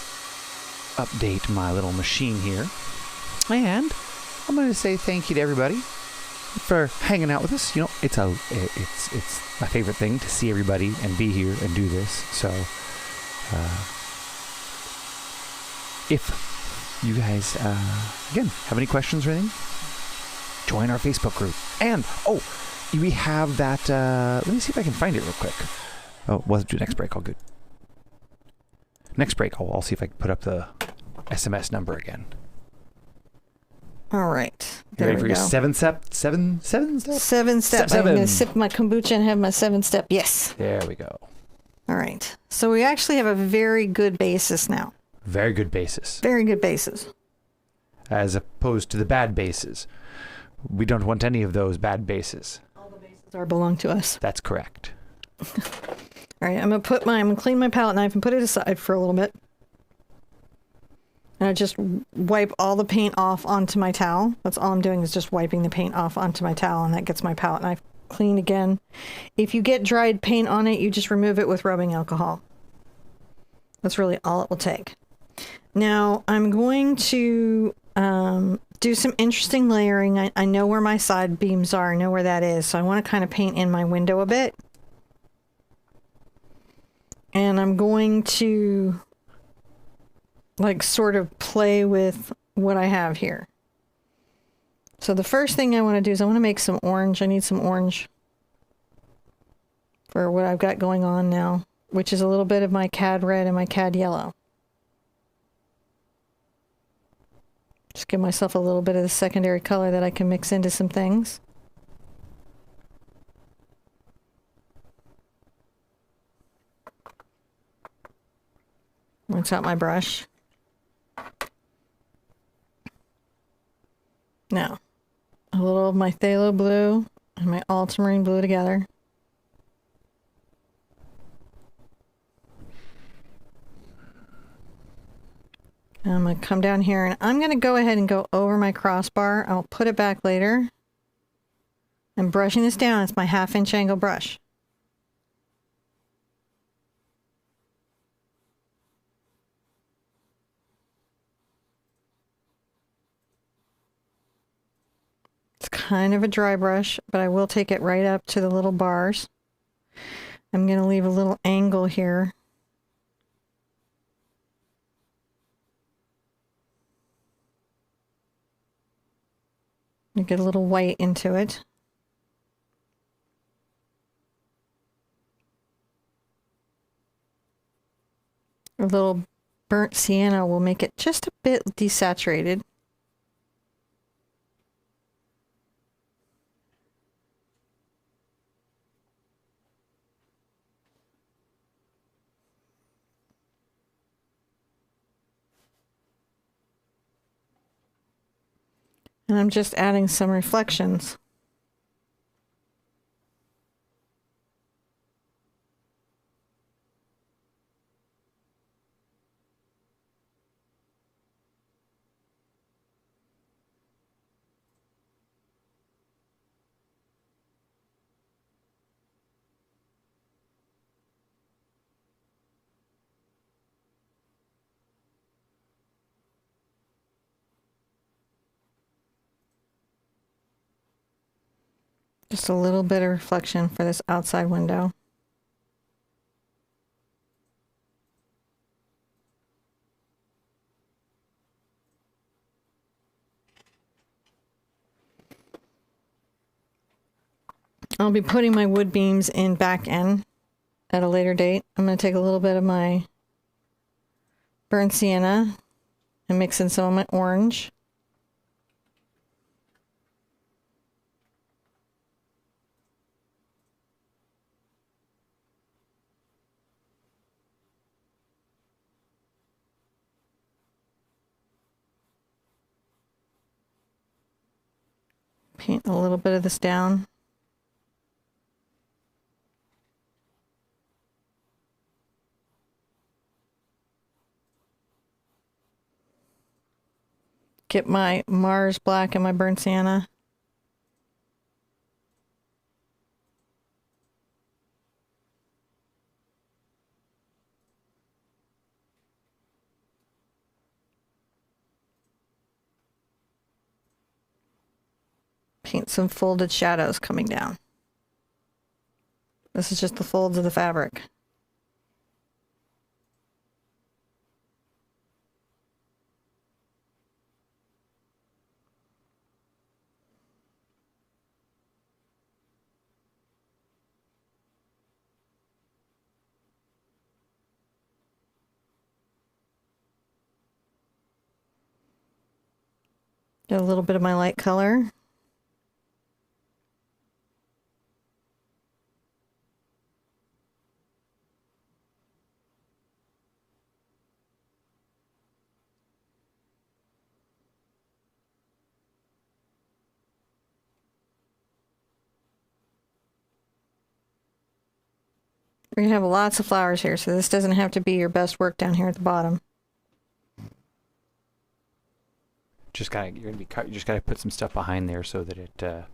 update my little machine here. And I'm going to say thank you to everybody for hanging out with us. You know, it's my favorite thing to see everybody and be here and do this. So, if you guys, again, have any questions or anything, join our Facebook group. And, we have that, let me see if I can find it real quick. Oh, we'll do next break. All good. Next break, I'll see if I can put up the SMS number again. All right. You ready for your 7 steps? 7 steps. I'm going to sip my kombucha and have my 7-step. Yes. There we go. All right. So we actually have a very good basis now. Very good basis. Very good basis. As opposed to the bad bases. We don't want any of those bad bases. All the bases belong to us. That's correct. All right. I'm going to clean my palette knife and put it aside for a little bit. And I just wipe all the paint off onto my towel. That's all I'm doing is just wiping the paint off onto my towel, and that gets my palette knife clean again. If you get dried paint on it, you just remove it with rubbing alcohol. That's really all it will take. Now I'm going to do some interesting layering. I know where my side beams are. I know where that is. So I want to kind of paint in my window a bit. And I'm going to like sort of play with what I have here. So the first thing I want to do is I want to make some orange. I need some orange for what I've got going on now, which is a little bit of my Cad red and my Cad yellow. Just give myself a little bit of the secondary color that I can mix into some things. Rinse out my brush. Now, a little of my Phthalo Blue and my Ultramarine Blue together. And I'm going to come down here and I'm going to go ahead and go over my crossbar. I'll put it back later. I'm brushing this down. It's my 1/2 inch angle brush. It's kind of a dry brush, but I will take it right up to the little bars. I'm going to leave a little angle here. You get a little white into it. A little burnt sienna will make it just a bit desaturated. And I'm just adding some reflections. Just a little bit of reflection for this outside window. I'll be putting my wood beams in back end at a later date. I'm going to take a little bit of my burnt sienna and mix in some of my orange. Paint a little bit of this down. Get my Mars black and my burnt sienna. Paint some folded shadows coming down. This is just the folds of the fabric. Get a little bit of my light color. We're going to have lots of flowers here, so this doesn't have to be your best work down here at the bottom. just gotta you just gotta put some stuff behind there so that it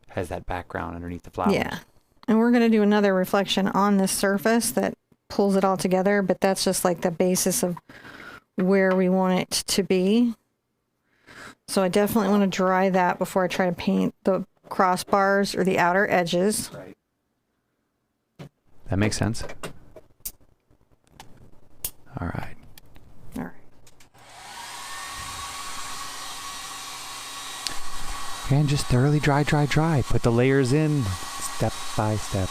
has that background underneath the flowers. Yeah. And we're going to do another reflection on this surface that pulls it all together, but that's just like the basis of where we want it to be. So I definitely want to dry that before I try to paint the crossbars or the outer edges. Right. That makes sense. All right. All right. And just thoroughly dry. Put the layers in step by step.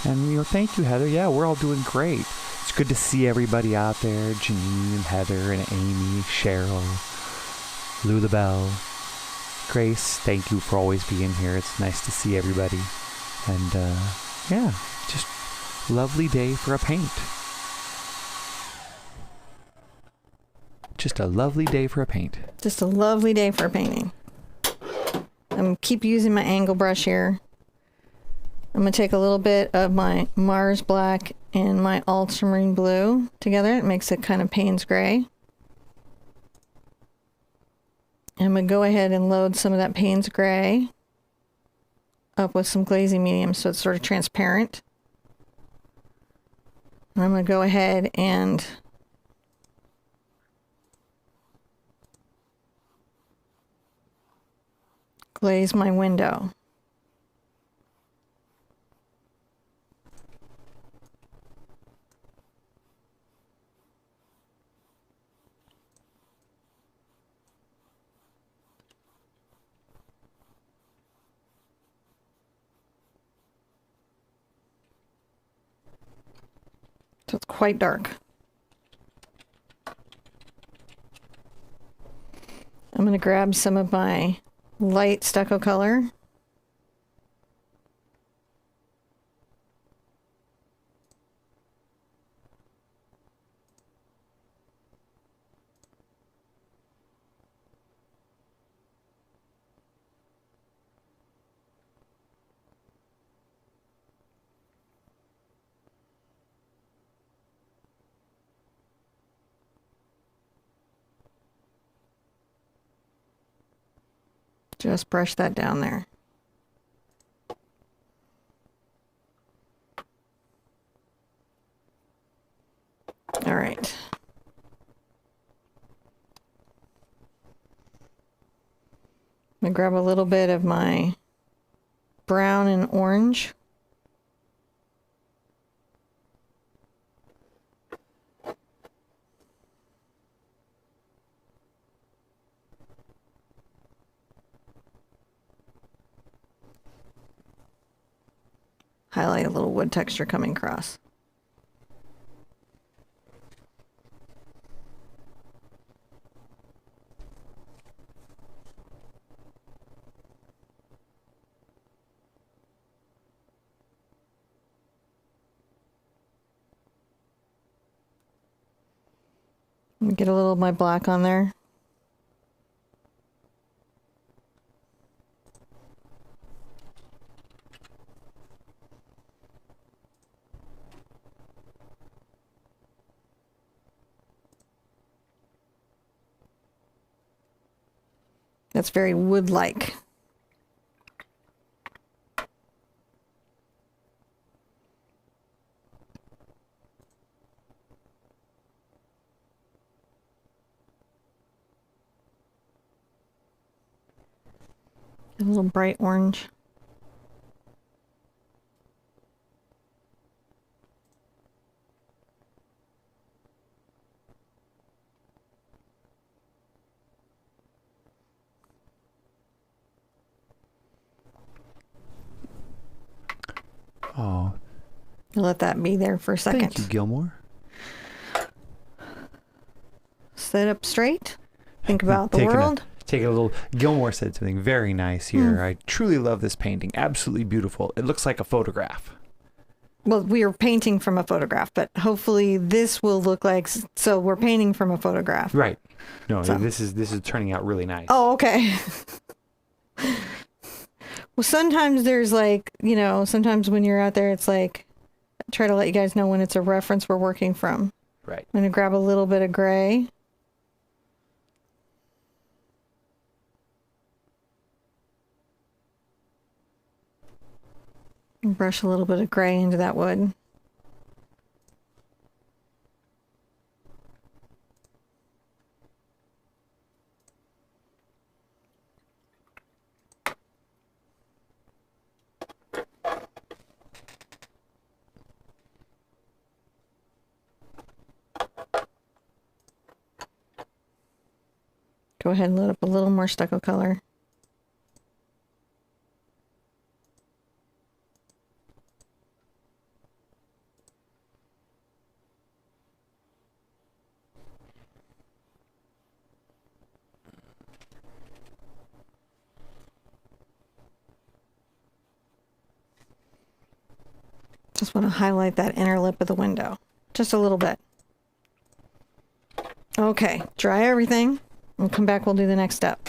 And, thank you, Heather. Yeah, we're all doing great. It's good to see everybody out there. Janine and Heather and Amy, Cheryl, Lou LaBelle, Grace, thank you for always being here. It's nice to see everybody. And, yeah, just lovely day for a paint. Just a lovely day for a paint. Just a lovely day for painting. I'm keep using my angle brush here. I'm going to take a little bit of my Mars Black and my Ultramarine Blue together. It makes it kind of Payne's Gray. And I'm going to go ahead and load some of that Payne's Gray up with some glazing medium so it's sort of transparent. And I'm going to go ahead and glaze my window. So it's quite dark. I'm going to grab some of my light stucco color. Just brush that down there. All right. I'm gonna grab a little bit of my brown and orange. Highlight a little wood texture coming across. Let me get a little of my black on there. That's very wood-like. A little bright orange. Oh. Let that be there for a second. Thank you, Gilmore. Sit up straight. Think about the world. Take a little. Gilmore said something very nice here. I truly love this painting. Absolutely beautiful. It looks like a photograph. Well, we are painting from a photograph, but hopefully this will look like, so we're painting from a photograph. Right. No, so. This is turning out really nice. Oh, okay. Well, sometimes there's like, sometimes when you're out there, it's like, try to let you guys know when it's a reference we're working from. Right. I'm going to grab a little bit of gray. Brush a little bit of gray into that wood. Go ahead and load up a little more stucco color. Just want to highlight that inner lip of the window. Just a little bit. Okay, dry everything. We'll come back, we'll do the next step.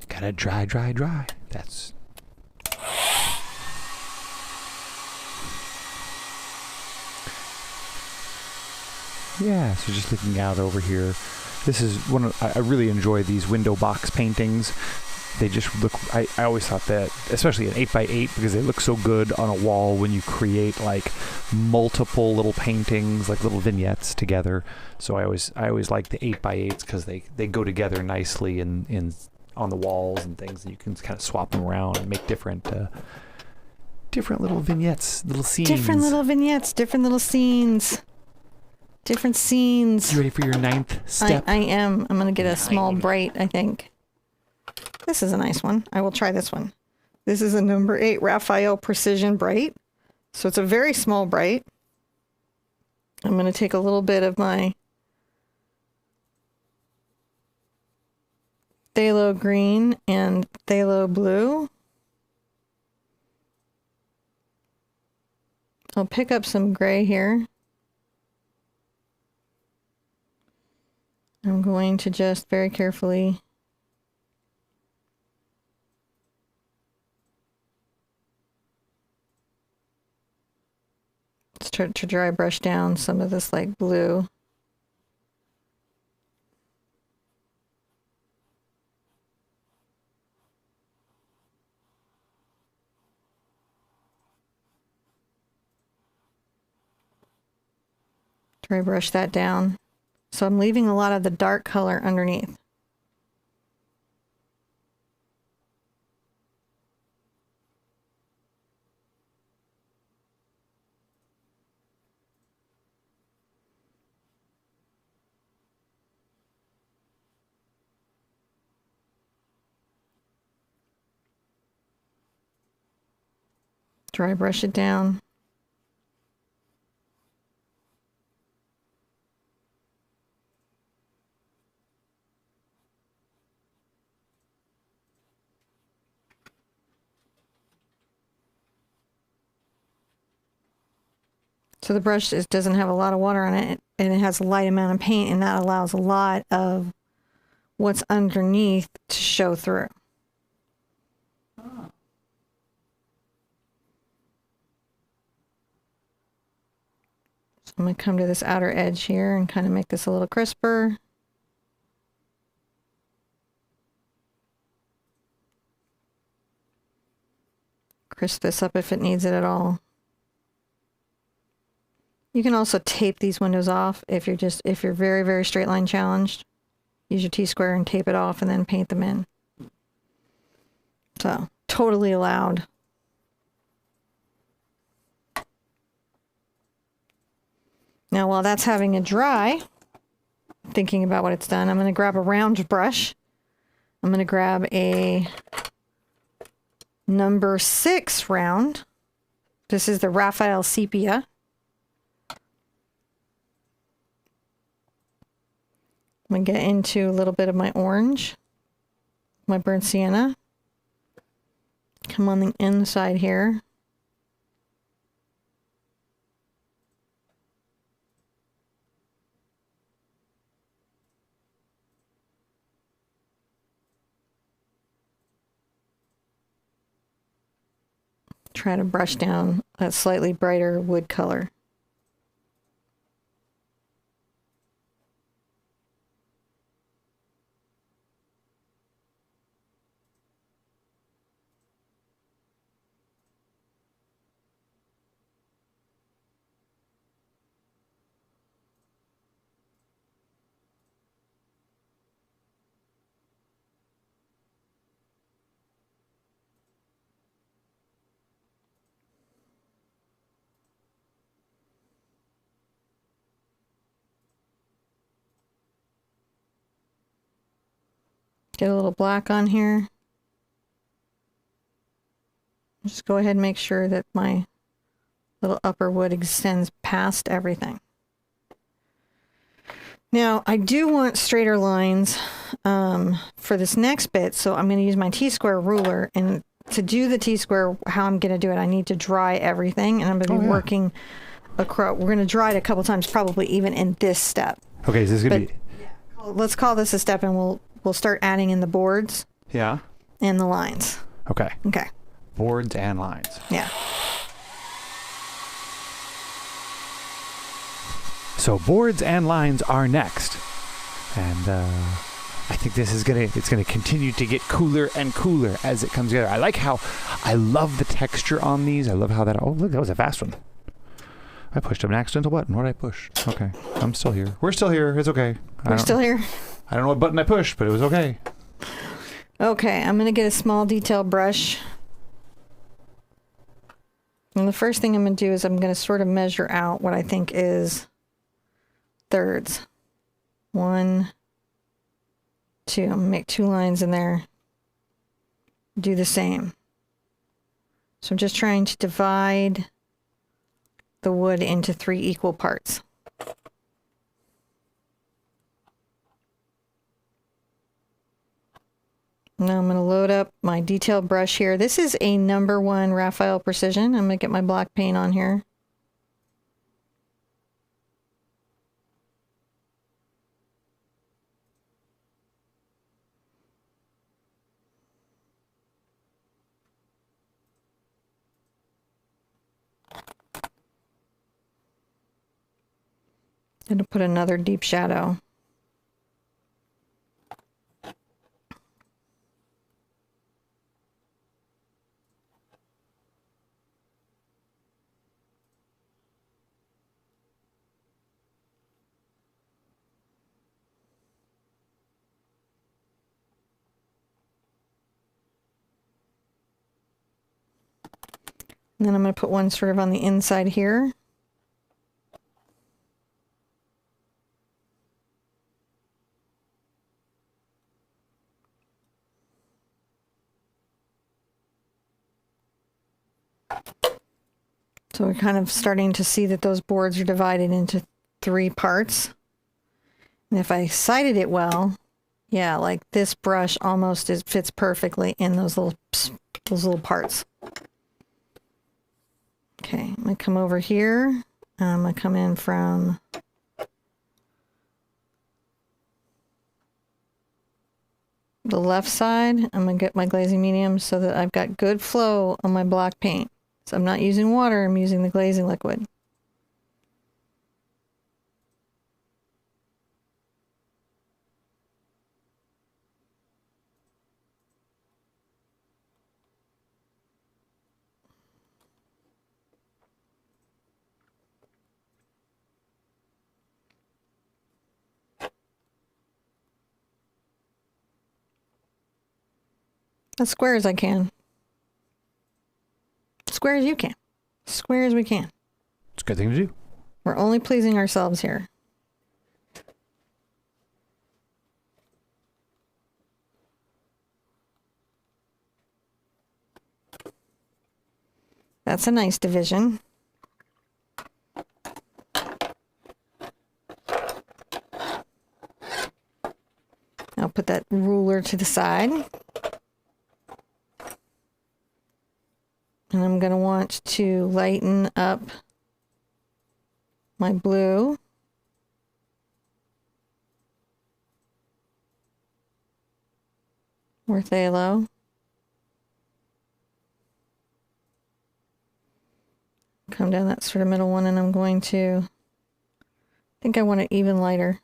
Gotta dry, dry, dry. That's... Yeah, so just looking out over here. This is one of... I really enjoy these window box paintings. They just look... I always thought that, especially an 8x8, because they look so good on a wall when you create like multiple little paintings, like little vignettes together. So I always like the 8x8s because they go together nicely in on the walls and things, and you can kind of swap them around and make different little vignettes, little scenes. Different little vignettes, different little scenes. Different scenes. You ready for your 9th step? I am. I'm going to get a small bright, I think. This is a nice one. I will try this one. This is a number 8 Raphael Precision Bright. So it's a very small bright. I'm going to take a little bit of my Phthalo Green and Phthalo Blue. I'll pick up some gray here. I'm going to just very carefully start to dry brush down some of this like blue. Dry brush that down. So I'm leaving a lot of the dark color underneath. Dry brush it down. So the brush doesn't have a lot of water on it, and it has a light amount of paint, and that allows a lot of what's underneath to show through. Oh. So I'm going to come to this outer edge here and kind of make this a little crisper. Crisp this up if it needs it at all. You can also tape these windows off if you're very, very straight line challenged. Use your T-square and tape it off and then paint them in. So, totally allowed. Now, while that's having a dry, thinking about what it's done, I'm going to grab a round brush. I'm going to grab a number 6 round. This is the Raphael Sepia. I'm going to get into a little bit of my orange, my burnt sienna. Come on the inside here. Try to brush down that slightly brighter wood color. Get a little black on here. Just go ahead and make sure that my little upper wood extends past everything. Now, I do want straighter lines for this next bit, so I'm going to use my T-square ruler. And to do the T-square, how I'm going to do it, I need to dry everything, and I'm going to be working across. We're going to dry it a couple times, probably even in this step. Okay, is this going to be... Let's call this a step, and we'll start adding in the boards. Yeah. And the lines. Okay. Okay. Boards and lines. Yeah. So boards and lines are next, and I think this is it's gonna continue to get cooler and cooler as it comes together. I love the texture on these. I love how that. Oh, look, that was a fast one. I pushed an accidental button. What did I push? Okay, I'm still here. We're still here. It's okay. We're still here. I don't know what button I pushed, but it was okay. Okay, I'm gonna get a small detail brush. And the first thing I'm gonna do is I'm gonna sort of measure out what I think is thirds. 1, 2. I'm gonna make 2 lines in there. Do the same. So I'm just trying to divide the wood into 3 equal parts. Now I'm going to load up my detail brush here. This is a number 1 Raphael Precision. I'm going to get my black paint on here. And to put another deep shadow. And then I'm going to put one sort of on the inside here. So we're kind of starting to see that those boards are divided into 3 parts. And if I sighted it well, yeah, like this brush almost fits perfectly in those little parts. Okay, I'm going to come over here. I'm going to come in from the left side. I'm going to get my glazing medium so that I've got good flow on my black paint. So I'm not using water, I'm using the glazing liquid. As square as I can. Square as you can. Square as we can. It's a good thing to do. We're only pleasing ourselves here. That's a nice division. I'll put that ruler to the side. And I'm going to want to lighten up my blue. Or phthalo. Come down that sort of middle one, and I'm going to, I think I want it even lighter.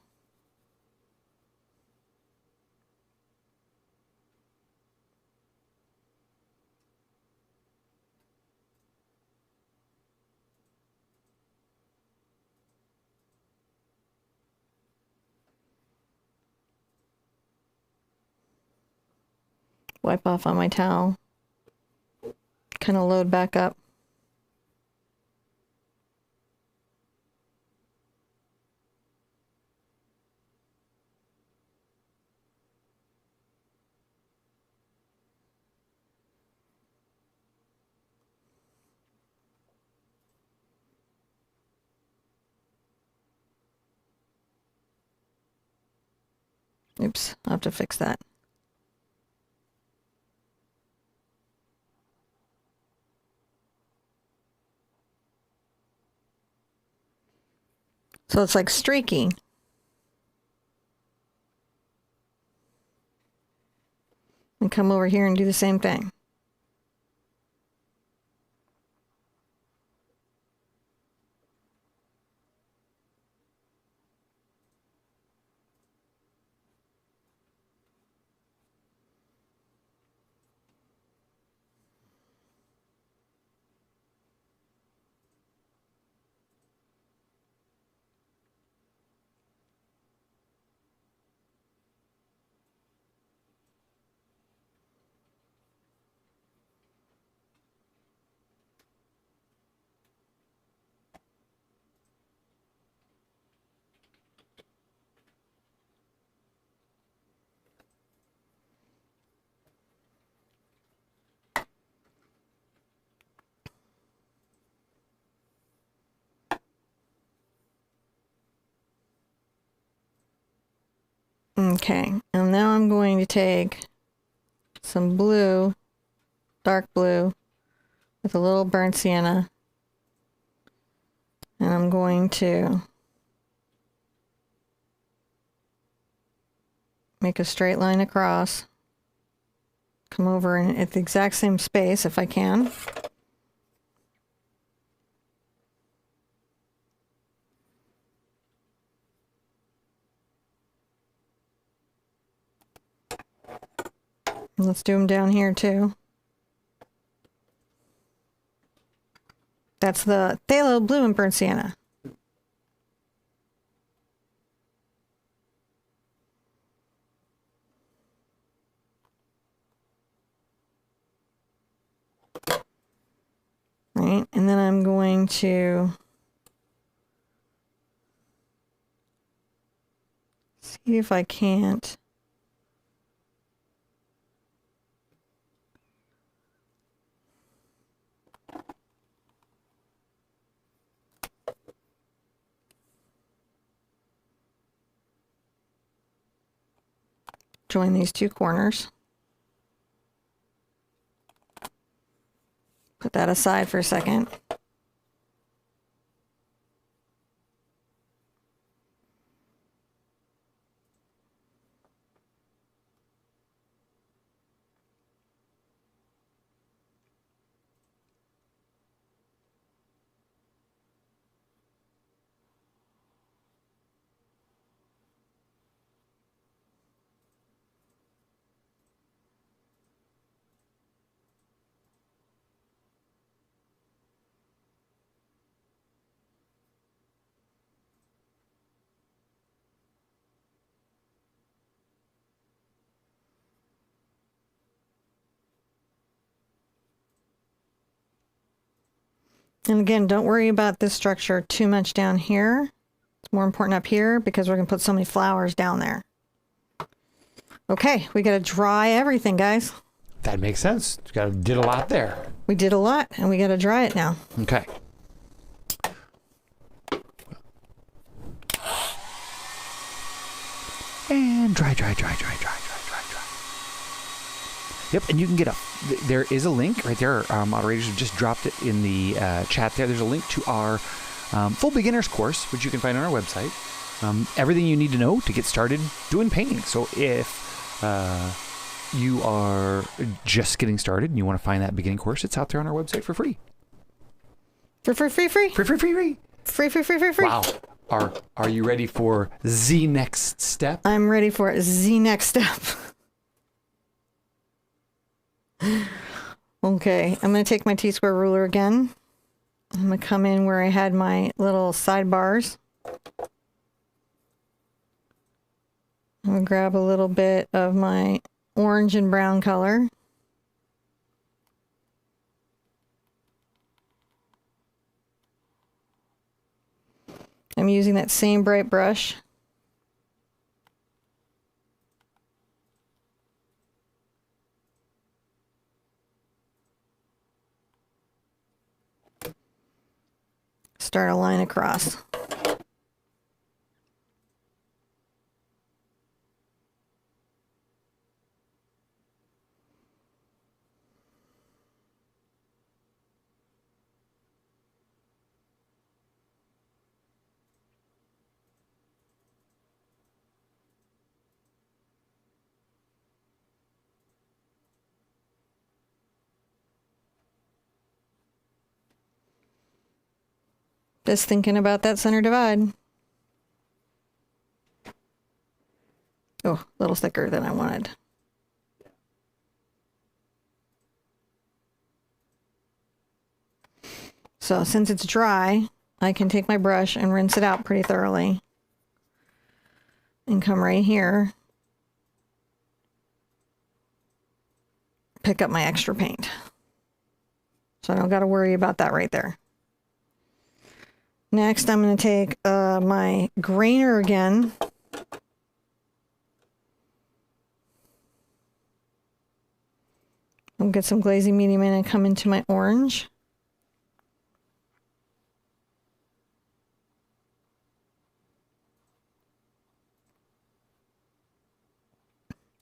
Wipe off on my towel. Kind of load back up. Oops, I'll have to fix that. So it's like streaky. And come over here and do the same thing. Okay, and now I'm going to take some blue, dark blue, with a little burnt sienna, and I'm going to make a straight line across, come over and at the exact same space if I can. Let's do them down here too. That's the Phthalo Blue and burnt sienna. Right, and then I'm going to see if I can't join these two corners. Put that aside for a second. And again, don't worry about this structure too much down here. It's more important up here because we're going to put so many flowers down there. Okay, we got to dry everything, guys. That makes sense. Did a lot there. We did a lot, and we got to dry it now. Okay. And dry. Yep, and you can get there is a link right there. Our moderators have just dropped it in the chat there. There's a link to our full beginners course, which you can find on our website. Everything you need to know to get started doing painting. So if you are just getting started and you want to find that beginning course, it's out there on our website for free. Free. Wow. Are you ready for the next step? I'm ready for the next step. Okay, I'm going to take my T-square ruler again. I'm going to come in where I had my little sidebars. I'm going to grab a little bit of my orange and brown color. I'm using that same bright brush. Start a line across. Just thinking about that center divide. Oh, a little thicker than I wanted. So since it's dry, I can take my brush and rinse it out pretty thoroughly. And come right here. Pick up my extra paint. So I don't got to worry about that right there. Next, I'm going to take my grainer again. I'll get some glazing medium in and come into my orange.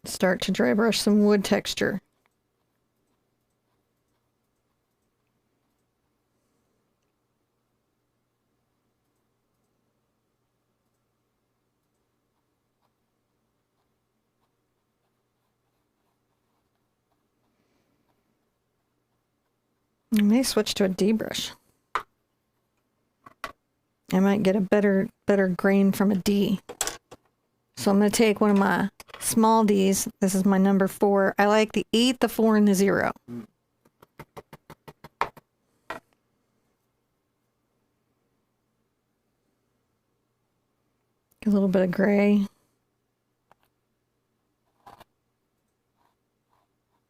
Start to dry brush some wood texture. I may switch to a D brush. I might get a better grain from a D. So I'm going to take one of my small Ds. This is my number 4. I like the 8, the 4, and the 0. A little bit of gray.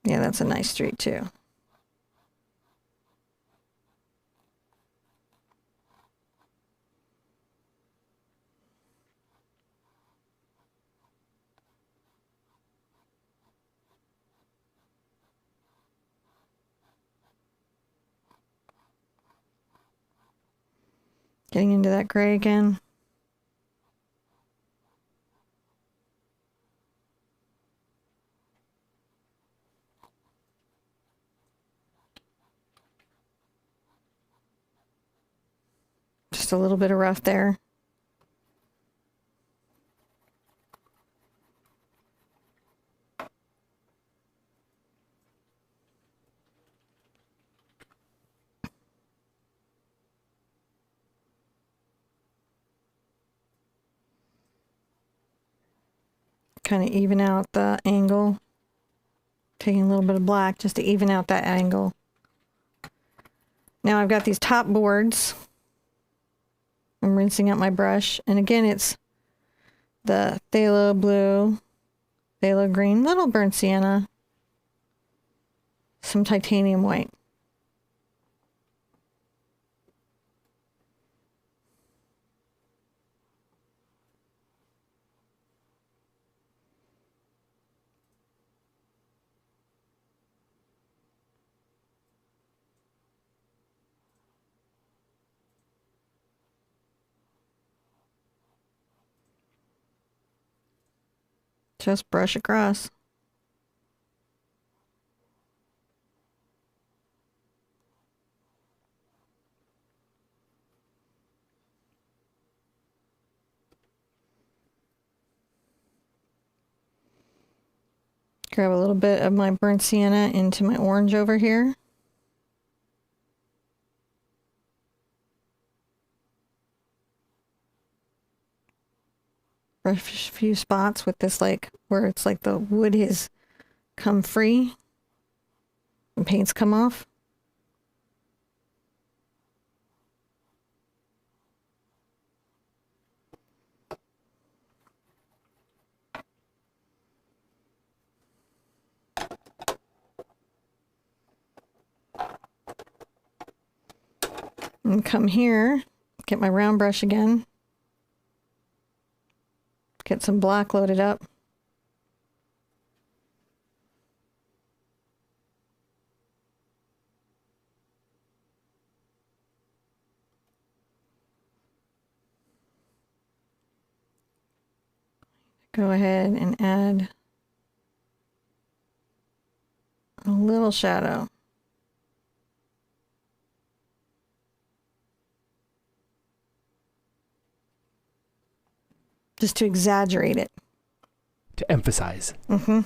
Yeah, that's a nice streak too. Getting into that gray again. Just a little bit of rough there. Kind of even out the angle. Taking a little bit of black just to even out that angle. Now I've got these top boards. I'm rinsing out my brush. And again, it's the Phthalo Blue, Phthalo Green, little burnt sienna, some titanium white. Just brush across. Grab a little bit of my burnt sienna into my orange over here. Brush a few spots with this, like where it's like the wood has come free and paint's come off. And come here, get my round brush again. Get some black loaded up. Go ahead and add a little shadow. Just to exaggerate it. To emphasize. Mm-hmm.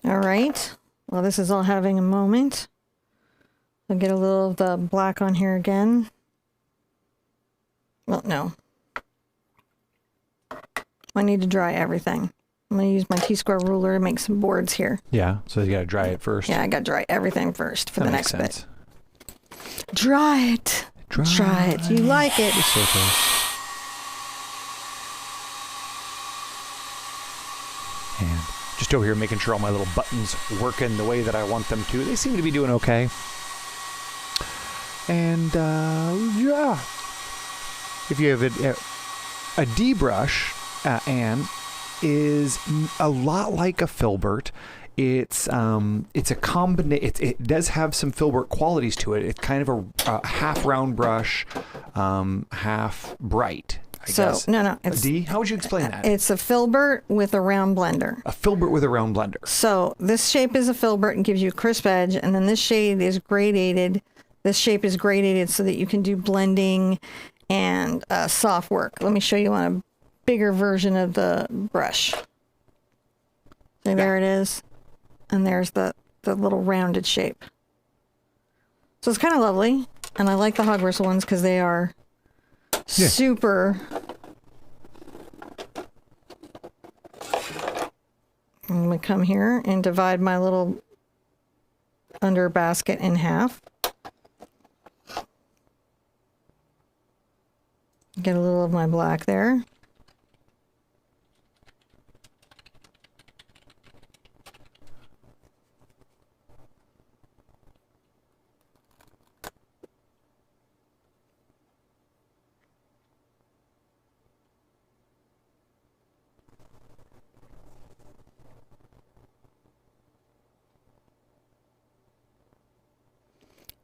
All right. Well, this is all having a moment. I'll get a little of the black on here again. Well, no. I need to dry everything. I'm going to use my T-square ruler to make some boards here. Yeah, so you got to dry it first. Yeah, I got to dry everything first for that the makes next sense. bit. Dry it. Try it. You like it. So close. And just over here making sure all my little buttons working the way that I want them to. They seem to be doing okay. And yeah, if you have a D brush, Anne, is a lot like a filbert. It's a combination. It does have some filbert qualities to it. It's kind of a half round brush, half bright. I guess. No. It's a D? How would you explain that? It's a filbert with a round blender. A filbert with a round blender. So this shape is a filbert and gives you a crisp edge, and then this shade is gradated. This shape is gradated so that you can do blending and soft work. Let me show you on a bigger version of the brush. So there it is. And there's the little rounded shape. So it's kind of lovely. And I like the hog bristle ones because they are super. I'm going to come here and divide my little under basket in half. Get a little of my black there.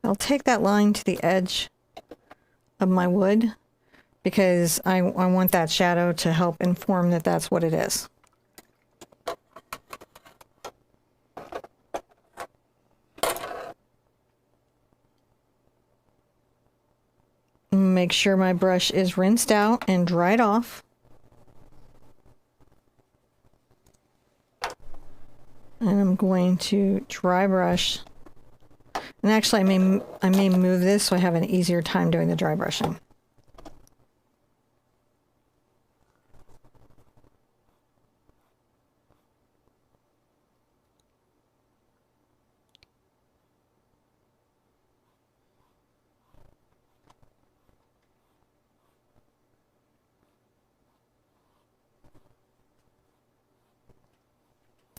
I'll take that line to the edge of my wood because I want that shadow to help inform that that's what it is. Make sure my brush is rinsed out and dried off. And I'm going to dry brush. And actually, I may move this so I have an easier time doing the dry brushing.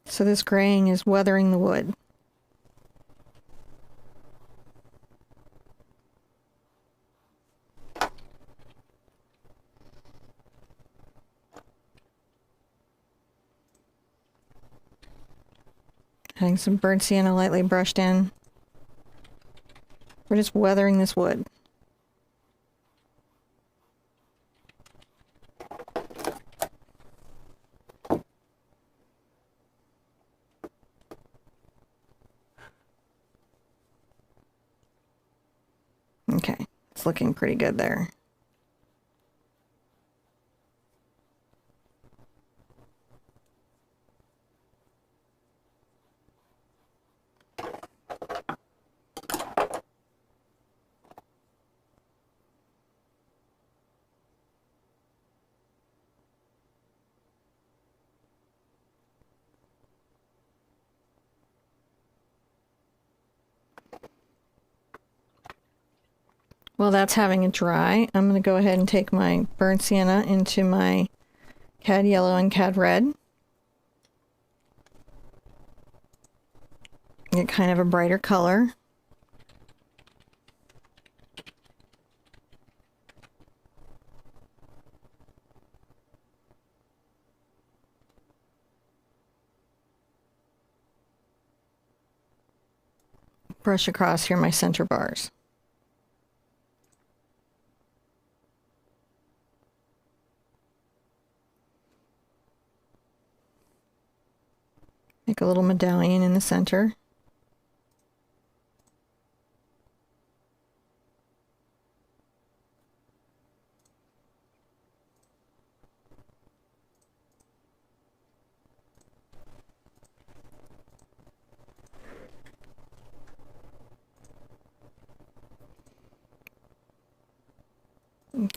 So this graying is weathering the wood. Adding some burnt sienna lightly brushed in. We're just weathering this wood. Okay, it's looking pretty good there. While that's having it dry, I'm going to go ahead and take my burnt sienna into my cad yellow and cad red. Get kind of a brighter color. Brush across here my center bars. Make a little medallion in the center.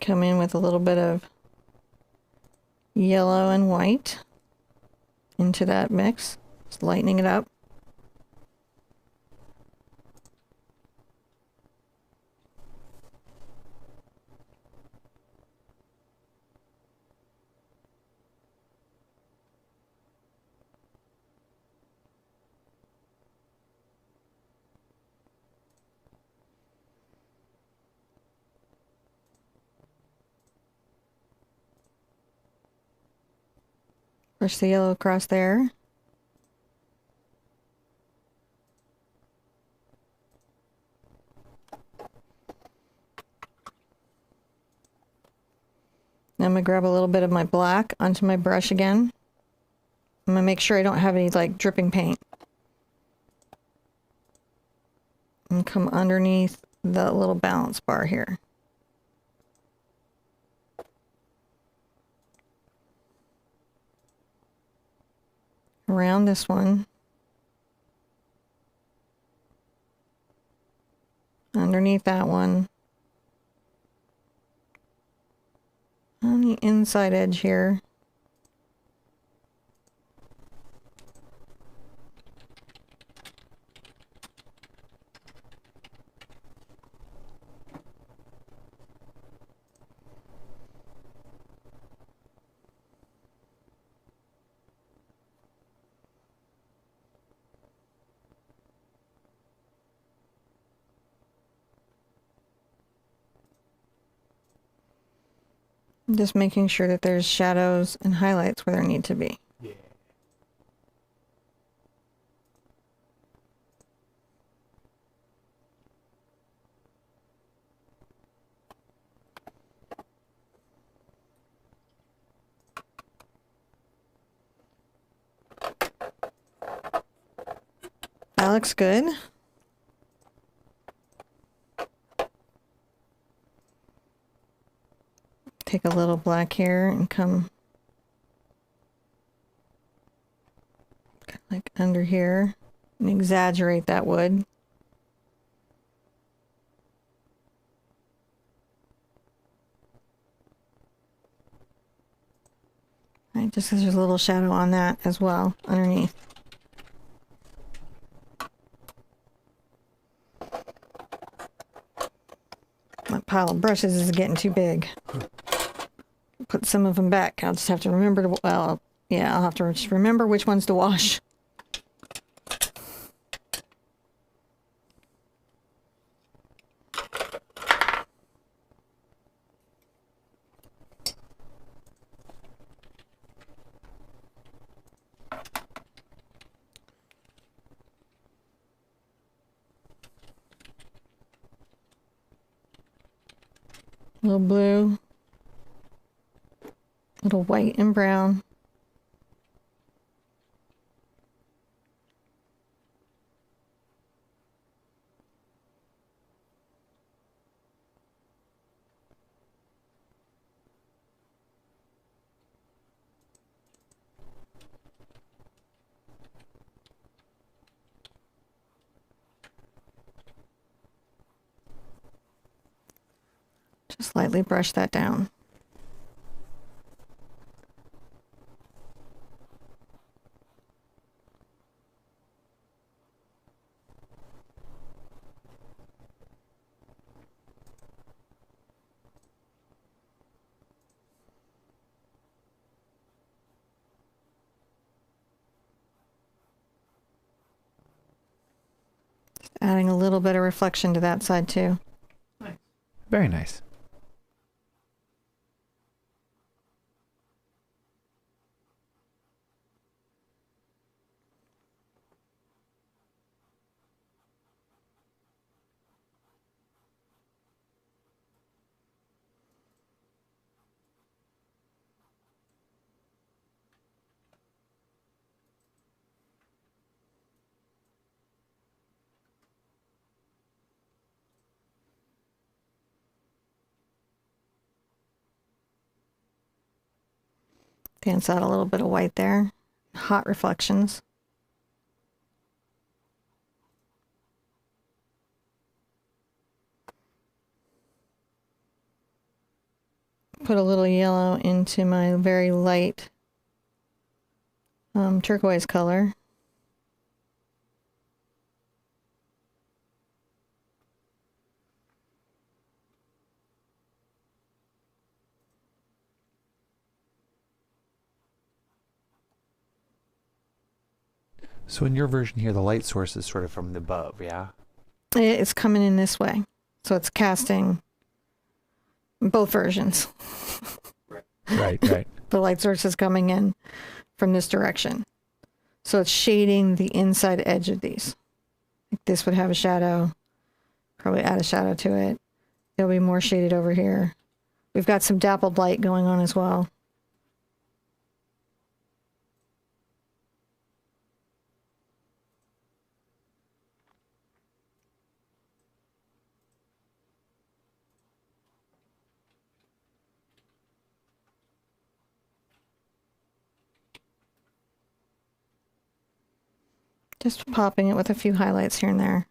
Come in with a little bit of yellow and white into that mix, just lightening it up. Push the yellow across there. Now I'm going to grab a little bit of my black onto my brush again. I'm going to make sure I don't have any like dripping paint. And come underneath the little balance bar here. Around this one. Underneath that one. On the inside edge here. Just making sure that there's shadows and highlights where there need to be. Yeah. That looks good. Take a little black here and come like under here and exaggerate that wood. Right, just because there's a little shadow on that as well underneath. My pile of brushes is getting too big. Put some of them back. I'll just have to remember to, well, yeah, I'll have to just remember which ones to wash. Little blue. Little white and brown. Just lightly brush that down. Adding a little bit of reflection to that side too. Nice. Very nice. Dance out a little bit of white there. Hot reflections. put a little yellow into my very light turquoise color. So in your version here, the light source is sort of from the above, yeah? It's coming in this way. So it's casting both versions. Right, right. The light source is coming in from this direction. So it's shading the inside edge of these. Like this would have a shadow. Probably add a shadow to it. It'll be more shaded over here. We've got some dappled light going on as well. Just popping it with a few highlights here and there.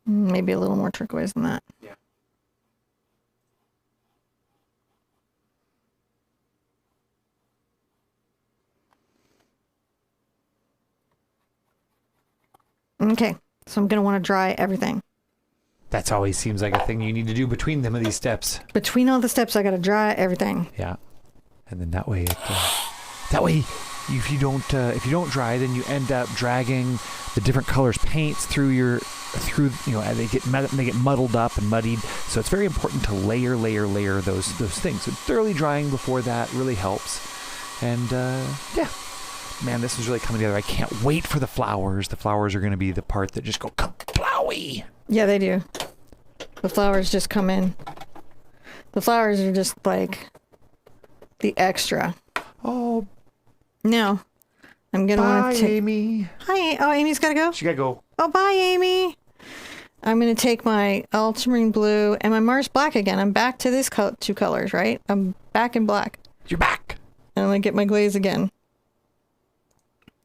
Maybe a little more turquoise than that. Yeah. Okay, so I'm going to want to dry everything. That always seems like a thing you need to do between them of these steps. Between all the steps, I got to dry everything. Yeah. And then that way, if you don't dry, then you end up dragging the different colors paints through and they get muddled up and muddied. So it's very important to layer those things. So thoroughly drying before that really helps. And yeah, man, this is really coming together. I can't wait for the flowers. The flowers are going to be the part that just go kaplowy. Yeah, they do. The flowers just come in. The flowers are just like the extra. Oh, no. I'm going to want to Amy. Hi. Oh, Amy's got to go? She got to go. Oh, bye, Amy. I'm going to take my Ultramarine Blue and my Mars Black again. I'm back to this two colors, right? I'm back in black. You're back. And I'm going to get my glaze again.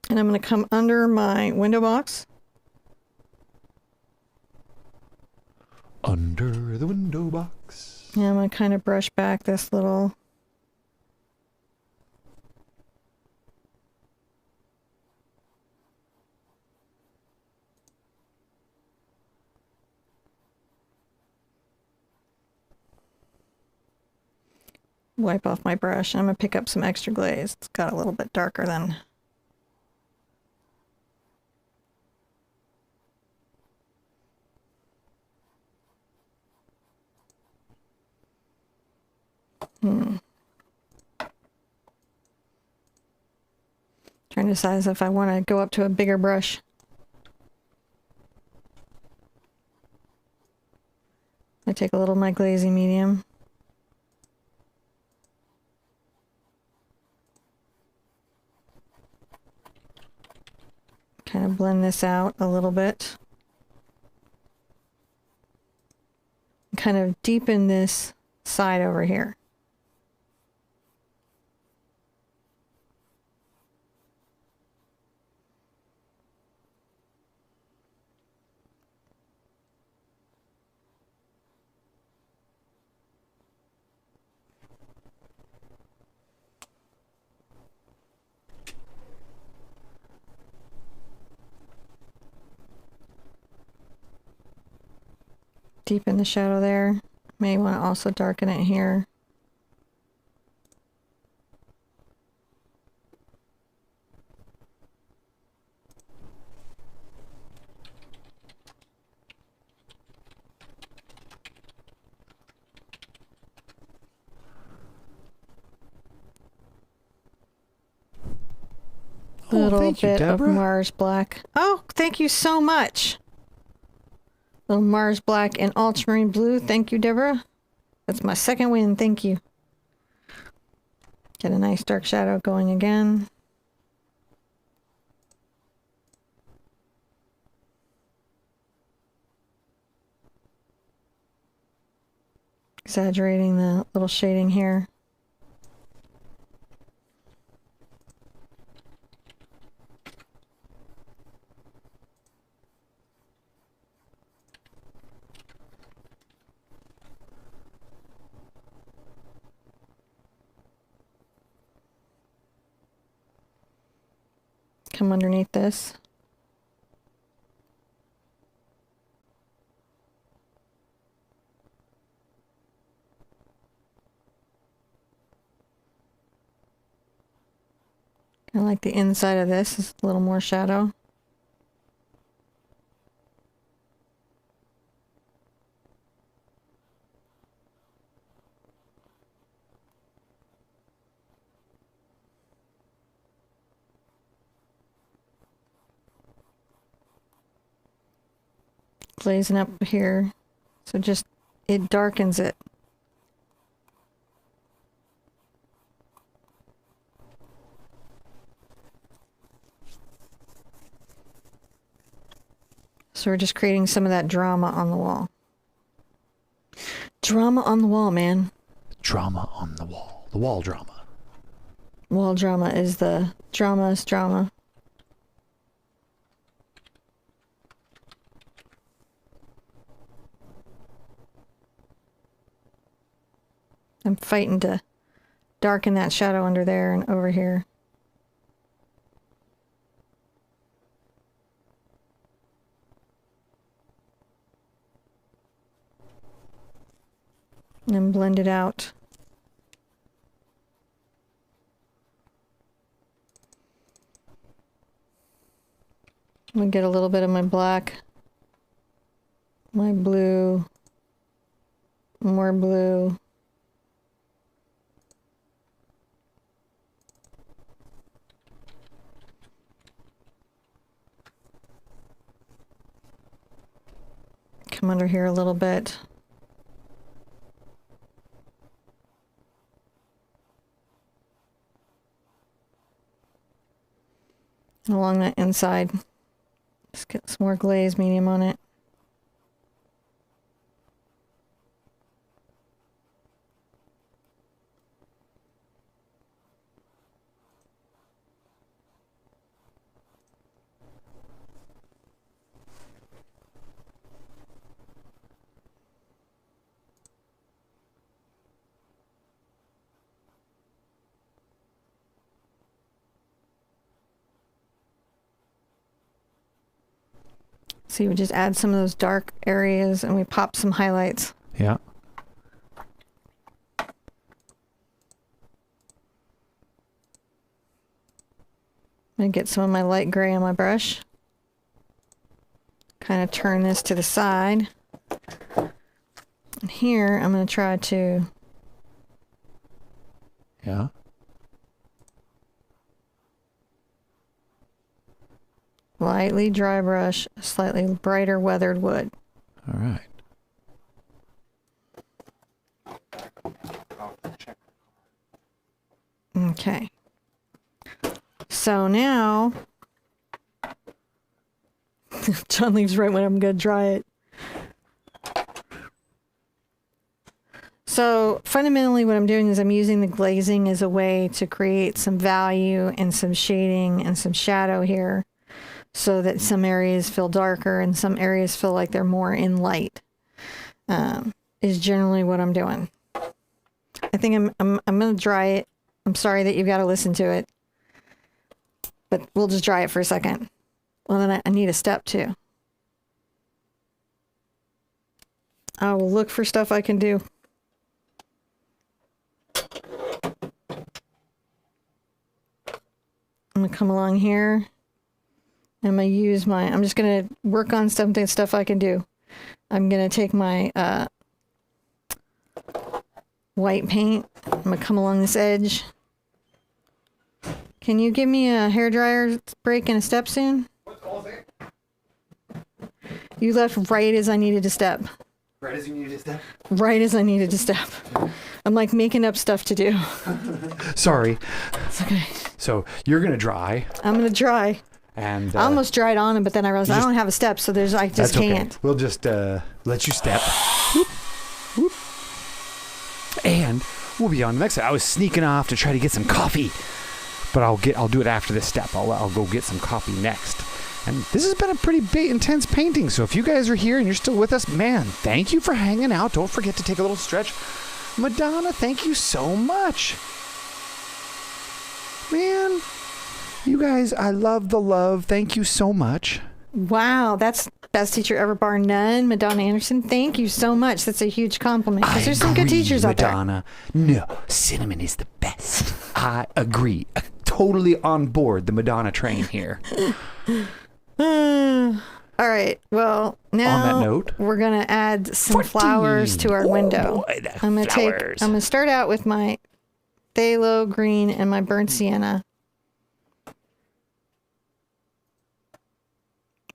And I'm going to come under my window box. Under the window box. And I'm going to kind of brush back this little... wipe off my brush. I'm going to pick up some extra glaze. It's got a little bit darker than... Trying to decide if I want to go up to a bigger brush. I take a little of my glazy medium. Kind of blend this out a little bit. Kind of deepen this side over here. Deepen the shadow there. May want to also darken it here. A little bit of Mars Black. Oh, thank you so much. Little Mars Black and Ultramarine Blue. Thank you, Deborah. That's my second win. Thank you. Get a nice dark shadow going again. Exaggerating the little shading here. Come underneath this. I like the inside of this. It's a little more shadow. Glazing up here. So just, it darkens it. So we're just creating some of that drama on the wall. Drama on the wall, man. Drama on the wall. The wall drama. Wall drama is the drama's drama. I'm fighting to darken that shadow under there and over here. And then blend it out. I'm gonna get a little bit of my black, my blue, more blue. Come under here a little bit. Along that inside. Just get some more glaze medium on it. So we just add some of those dark areas and we pop some highlights. Yeah. I'm going to get some of my light gray on my brush. Kind of turn this to the side. And here I'm going to try to... Yeah. Lightly dry brush, slightly brighter weathered wood. All right. Okay. So now, John leaves right when I'm going to dry it. So fundamentally what I'm doing is I'm using the glazing as a way to create some value and some shading and some shadow here, so that some areas feel darker and some areas feel like they're more in light, is generally what I'm doing. I think I'm going to dry it. I'm sorry that you've got to listen to it, but we'll just dry it for a second. Well, then I need a step too. I will look for stuff I can do. I'm going to come along here. I'm going to use I'm just going to work on stuff I can do. I'm going to take my white paint. I'm going to come along this edge. Can you give me a hairdryer break and a step soon? You left right as I needed to step. Right as you needed to step? Right as I needed to step. I'm like making up stuff to do. Sorry. It's okay. So you're going to dry. I'm going to dry. And I almost dried on him, but then I realized I don't have a step, so I just can't. Okay. We'll just let you step. Whoop. Whoop. and we'll be on the next side. I was sneaking off to try to get some coffee, but I'll do it after this step. I'll go get some coffee next. And this has been a pretty big, intense painting. So if you guys are here and you're still with us, man, thank you for hanging out. Don't forget to take a little stretch. Madonna, thank you so much. Man, you guys, I love the love. Thank you so much. Wow, that's best teacher ever, bar none. Madonna Anderson, thank you so much. That's a huge compliment because there's some good teachers out there. Madonna, no, Cinnamon is the best. I agree. Totally on board the Madonna train here. All right. Well, now on that note, we're gonna add some flowers to our window. Boy, I'm gonna start out with my phthalo green and my burnt sienna,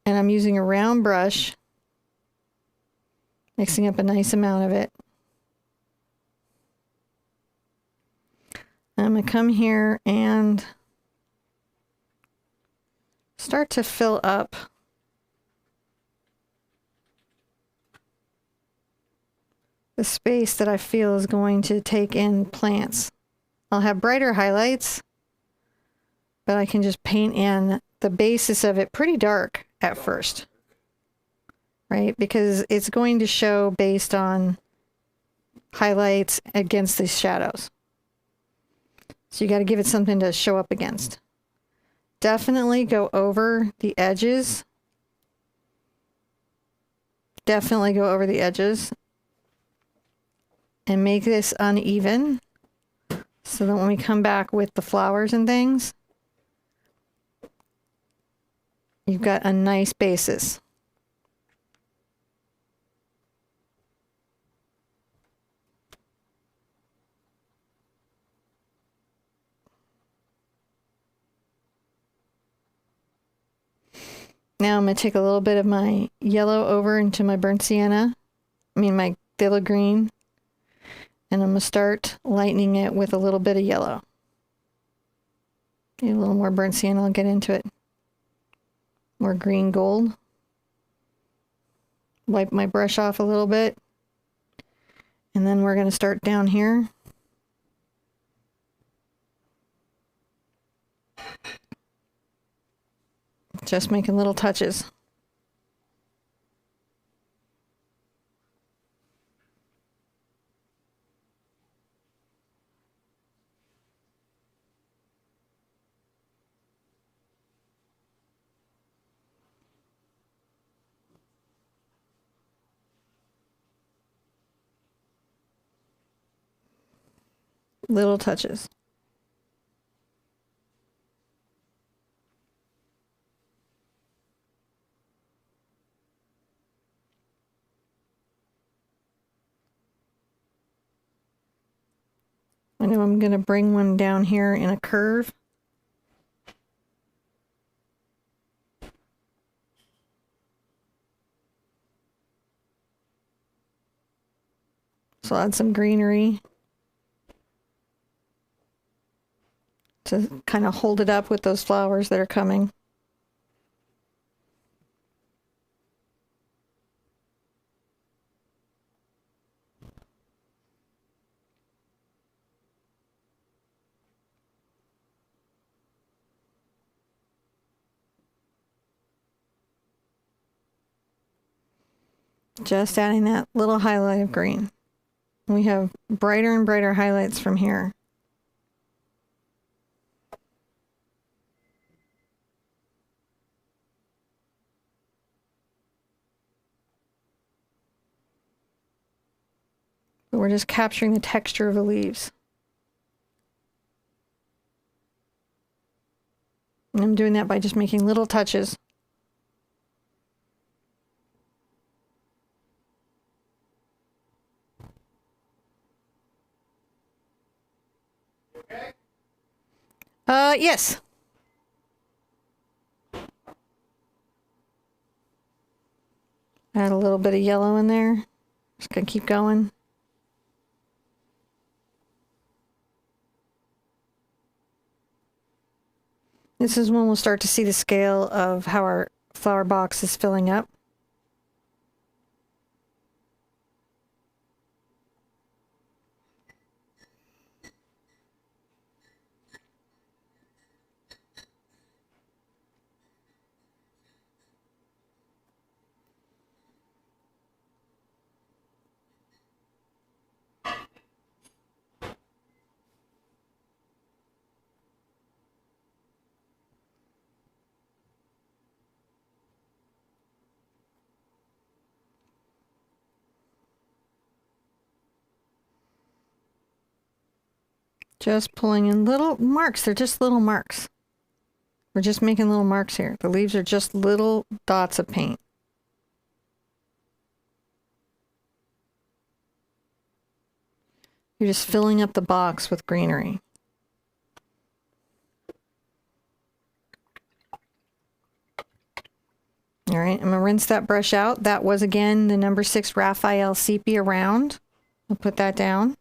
and I'm using a round brush, mixing up a nice amount of it. I'm gonna come here and start to fill up the space that I feel is going to take in plants. I'll have brighter highlights, but I can just paint in the basis of it pretty dark at first, right? Because it's going to show based on highlights against these shadows. So you got to give it something to show up against. Definitely go over the edges. Definitely go over the edges and make this uneven so that when we come back with the flowers and things, you've got a nice basis. Now I'm going to take a little bit of my yellow over into my burnt sienna, my phthalo green, and I'm going to start lightening it with a little bit of yellow. Need a little more burnt sienna, I'll get into it. More green gold. Wipe my brush off a little bit. And then we're going to start down here. Just making little touches. Little touches. I know I'm going to bring one down here in a curve. So I'll add some greenery to kind of hold it up with those flowers that are coming. Just adding that little highlight of green. We have brighter and brighter highlights from here. But we're just capturing the texture of the leaves. And I'm doing that by just making little touches. Yes. Add a little bit of yellow in there. Just gonna keep going. This is when we'll start to see the scale of how our flower box is filling up. Just pulling in little marks. They're just little marks. We're just making little marks here. The leaves are just little dots of paint. You're just filling up the box with greenery. All right, I'm going to rinse that brush out. That was, again, the number 6 Raphael Sepia round. I'll put that down.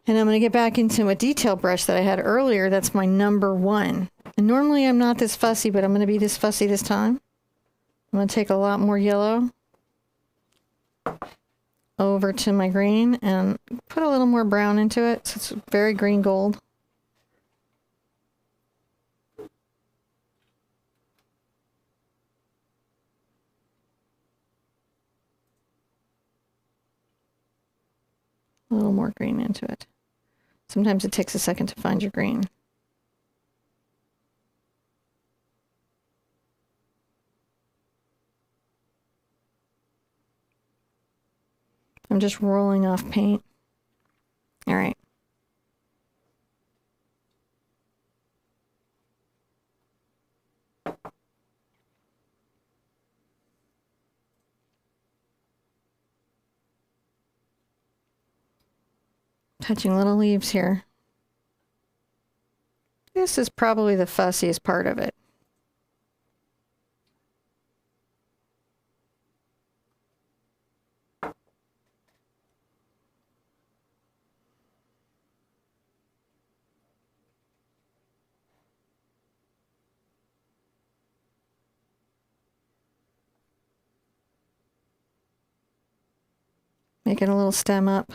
And I'm going to get back into a detail brush that I had earlier. That's my number 1. And normally I'm not this fussy, but I'm going to be this fussy this time. I'm going to take a lot more yellow over to my green and put a little more brown into it. So it's very green gold. A little more green into it. Sometimes it takes a second to find your green. I'm just rolling off paint. All right. Touching little leaves here. This is probably the fussiest part of it. Making a little stem up.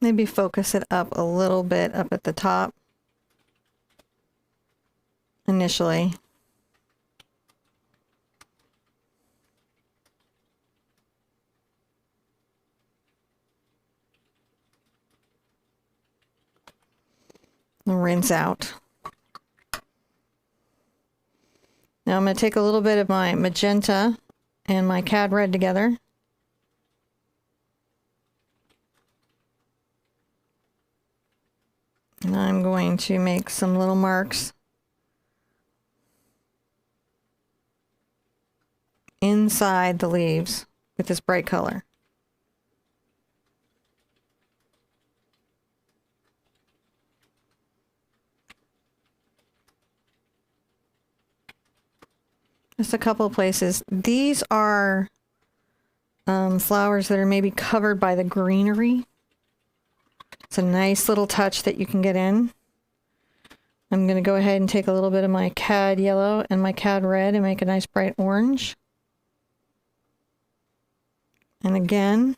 Maybe focus it up a little bit up at the top initially. And rinse out. Now I'm going to take a little bit of my magenta and my Cad Red together. And I'm going to make some little marks inside the leaves with this bright color. Just a couple of places. These are flowers that are maybe covered by the greenery. It's a nice little touch that you can get in. I'm going to go ahead and take a little bit of my Cad Yellow and my Cad Red and make a nice bright orange. And again,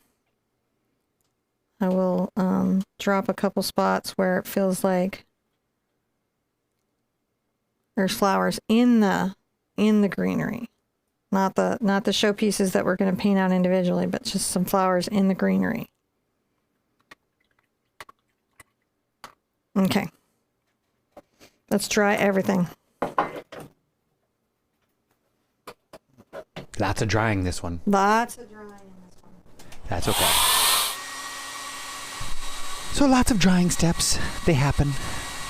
I will drop a couple spots where it feels like there's flowers in the greenery. Not the showpieces that we're going to paint out individually, but just some flowers in the greenery. Okay. Let's dry everything. Lots of drying this one. Lots of drying in this one. That's okay. So lots of drying steps. They happen.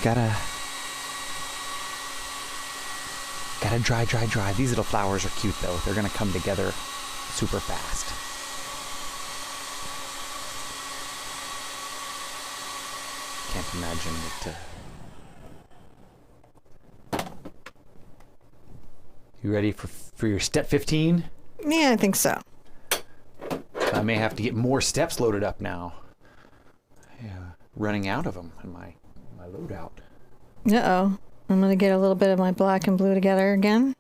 Gotta dry. These little flowers are cute though. They're gonna come together super fast. Can't imagine it You ready for your step 15? Yeah, I think so. I may have to get more steps loaded up now. Yeah, running out of them in my loadout. Uh-oh. I'm going to get a little bit of my black and blue together again.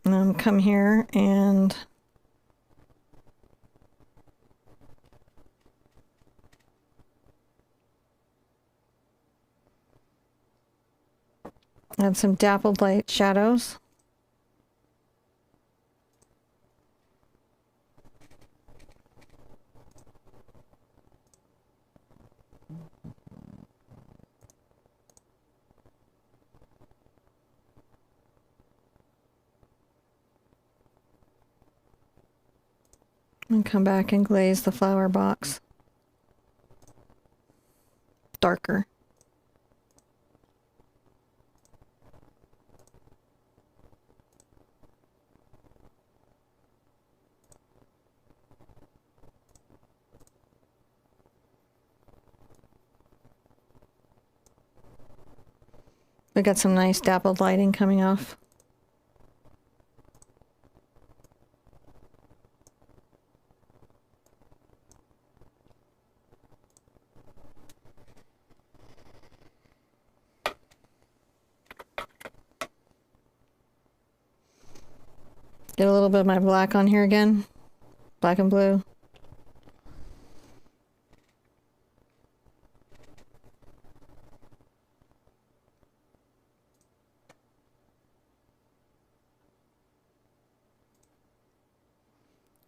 And I'm come here and add some dappled light shadows. And come back and glaze the flower box darker. We got some nice dappled lighting coming off. Get a little bit of my black on here again. Black and blue.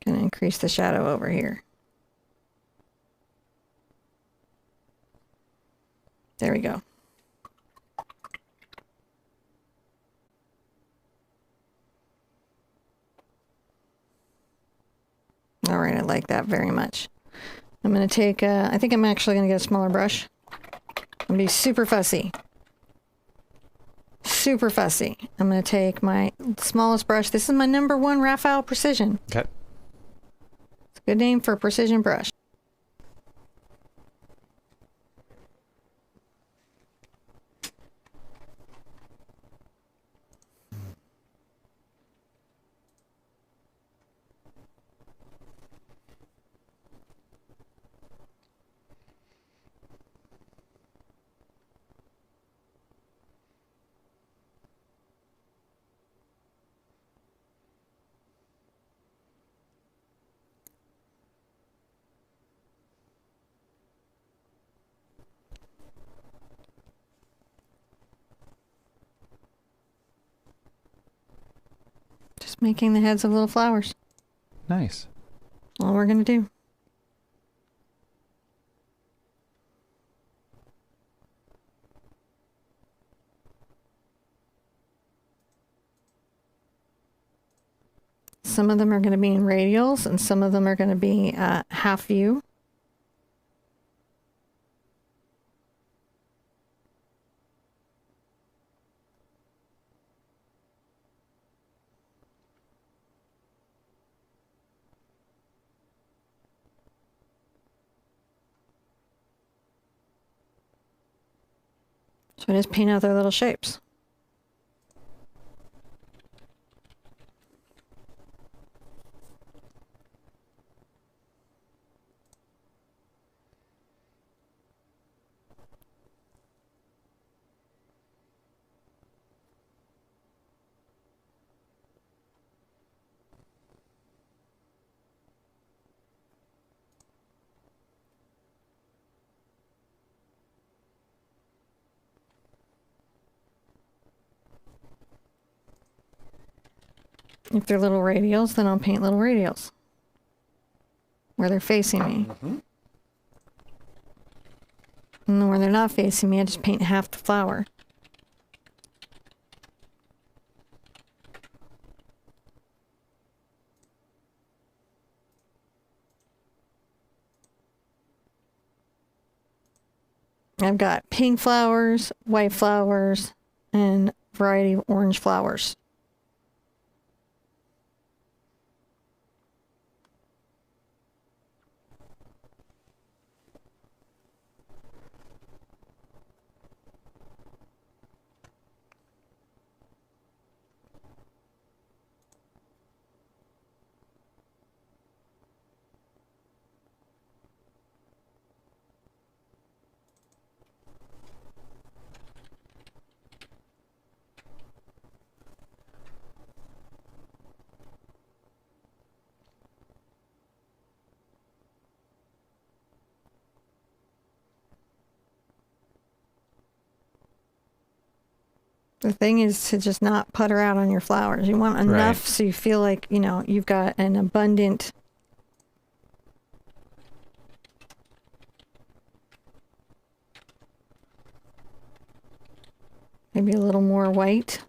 Gonna increase the shadow over here. There we go. All right, I like that very much. I'm going to take, I think I'm actually going to get a smaller brush. I'm going to be super fussy. Super fussy. I'm going to take my smallest brush. This is my #1 Raphael Precision. Okay. It's a good name for a precision brush. Just making the heads of little flowers. Nice. All we're going to do. Some of them are going to be in radials and some of them are going to be half view. So I just paint out their little shapes. If they're little radials, then I'll paint little radials where they're facing me. Mm-hmm. And then where they're not facing me, I just paint half the flower. I've got pink flowers, white flowers, and a variety of orange flowers. The thing is to just not putter out on your flowers. You want enough so you feel like, you know, you've got an abundant. Maybe a little more white.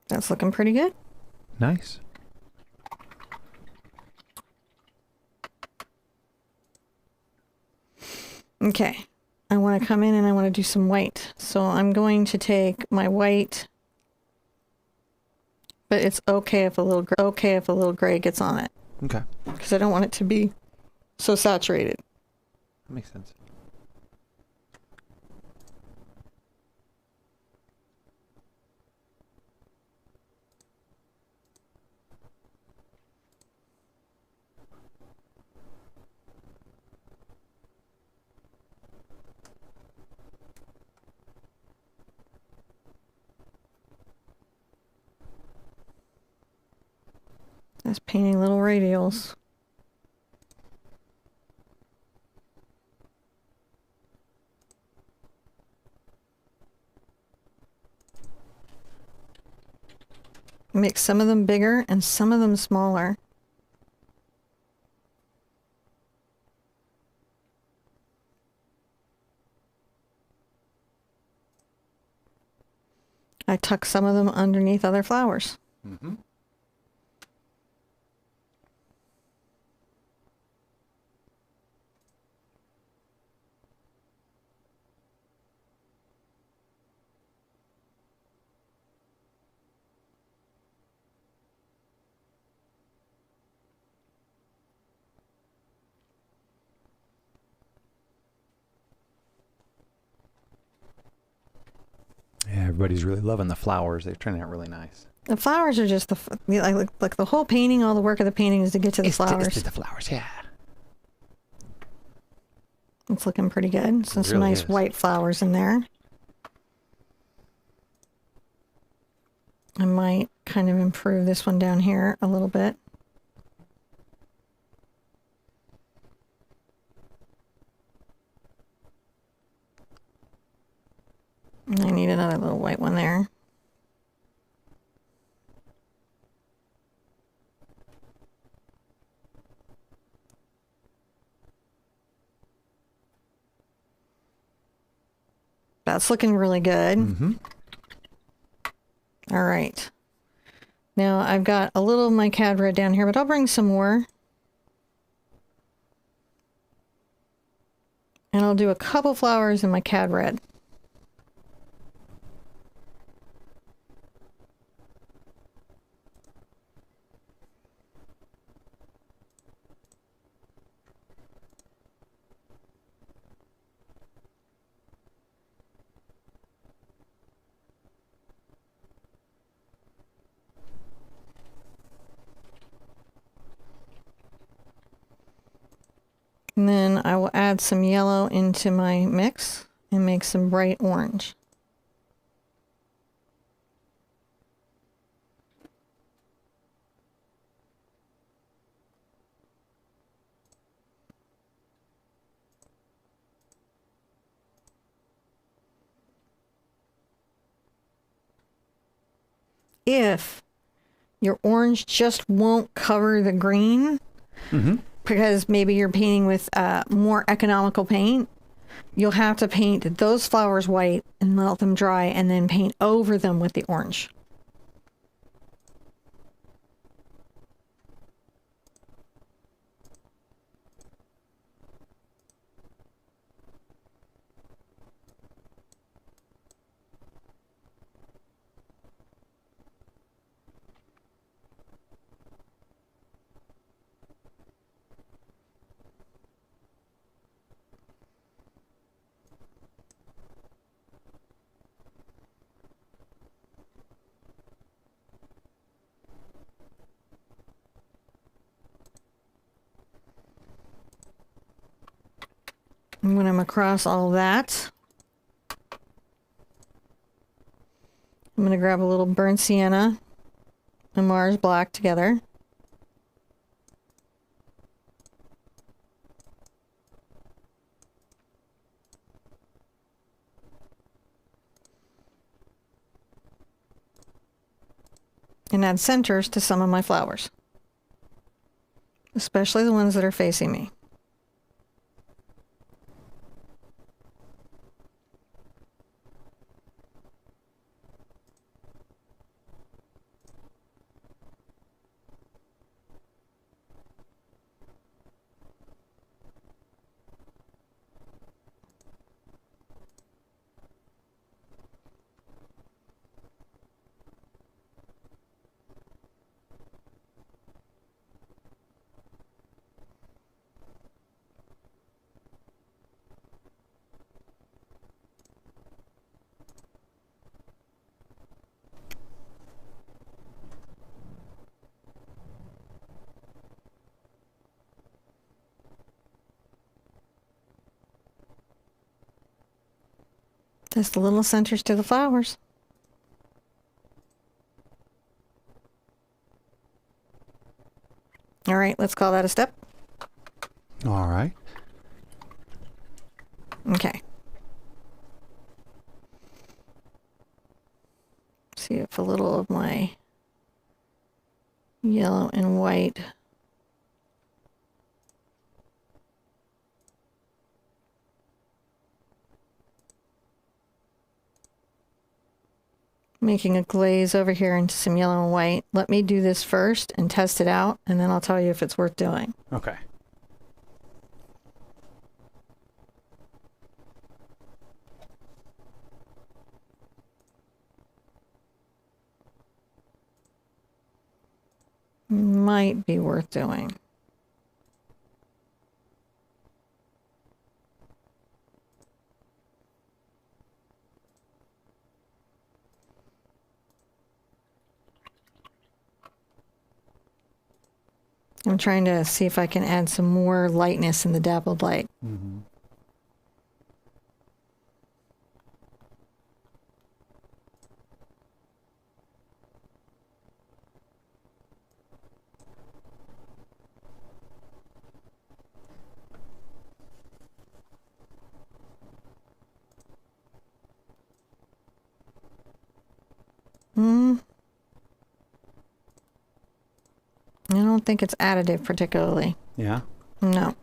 That's looking pretty good. Nice. Okay. I want to come in and I want to do some white. So I'm going to take my white, but it's okay if a little gray gets on it. Okay. Because I don't want it to be so saturated. That makes sense. Just painting little radials. Make some of them bigger and some of them smaller. I tuck some of them underneath other flowers. Mm-hmm. Yeah, everybody's really loving the flowers. They're turning out really nice. The flowers are just like the whole painting. All the work of the painting is to get to the flowers. It's the flowers, yeah. It's looking pretty good. So It some really nice is. white flowers in there. I might kind of improve this one down here a little bit. I need another little white one there. That's looking really good. Mm-hmm. All right. Now I've got a little of my Cad Red down here, but I'll bring some more. And I'll do a couple flowers in my Cad Red. And then I will add some yellow into my mix and make some bright orange. If your orange just won't cover the green, Mm-hmm. because maybe you're painting with more economical paint, you'll have to paint those flowers white and let them dry and then paint over them with the orange. when I'm across all that, I'm going to grab a little burnt sienna and Mars black together. And add centers to some of my flowers, especially the ones that are facing me. Just the little centers to the flowers. All right, let's call that a step. All right. Okay. See if a little of my yellow and white making a glaze over here into some yellow and white. Let me do this first and test it out, and then I'll tell you if it's worth doing. Okay. Might be worth doing. I'm trying to see if I can add some more lightness in the dappled light. Mm-hmm. I don't think it's additive particularly. Yeah? No.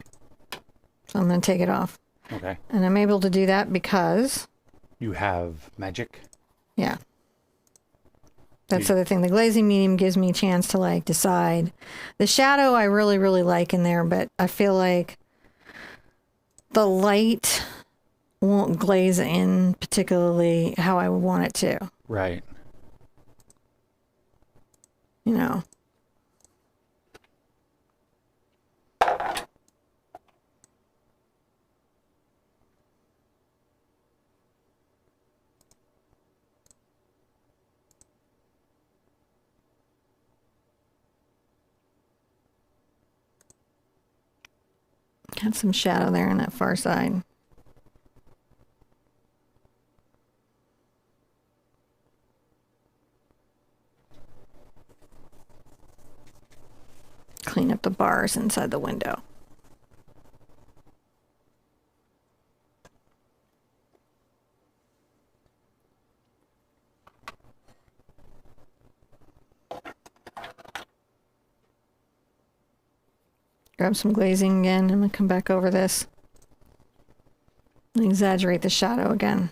So I'm going to take it off. Okay. And I'm able to do that because... You have magic? Yeah. That's the other thing. The glazing medium gives me a chance to like decide. The shadow I really, really like in there, but I feel like the light won't glaze in particularly how I would want it to. Right. You know. Got some shadow there on that far side. Clean up the bars inside the window. Grab some glazing again. I'm going to come back over this and exaggerate the shadow again.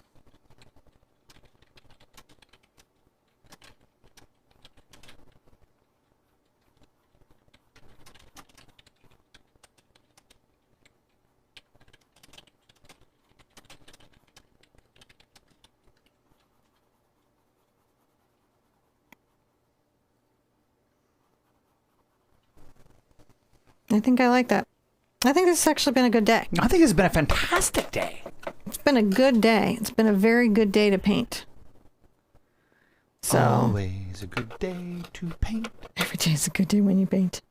I think I like that. I think this has actually been a good day. I think it's been a fantastic day. It's been a good day. It's been a very good day to paint. So always a good day to paint. Every day is a good day when you paint.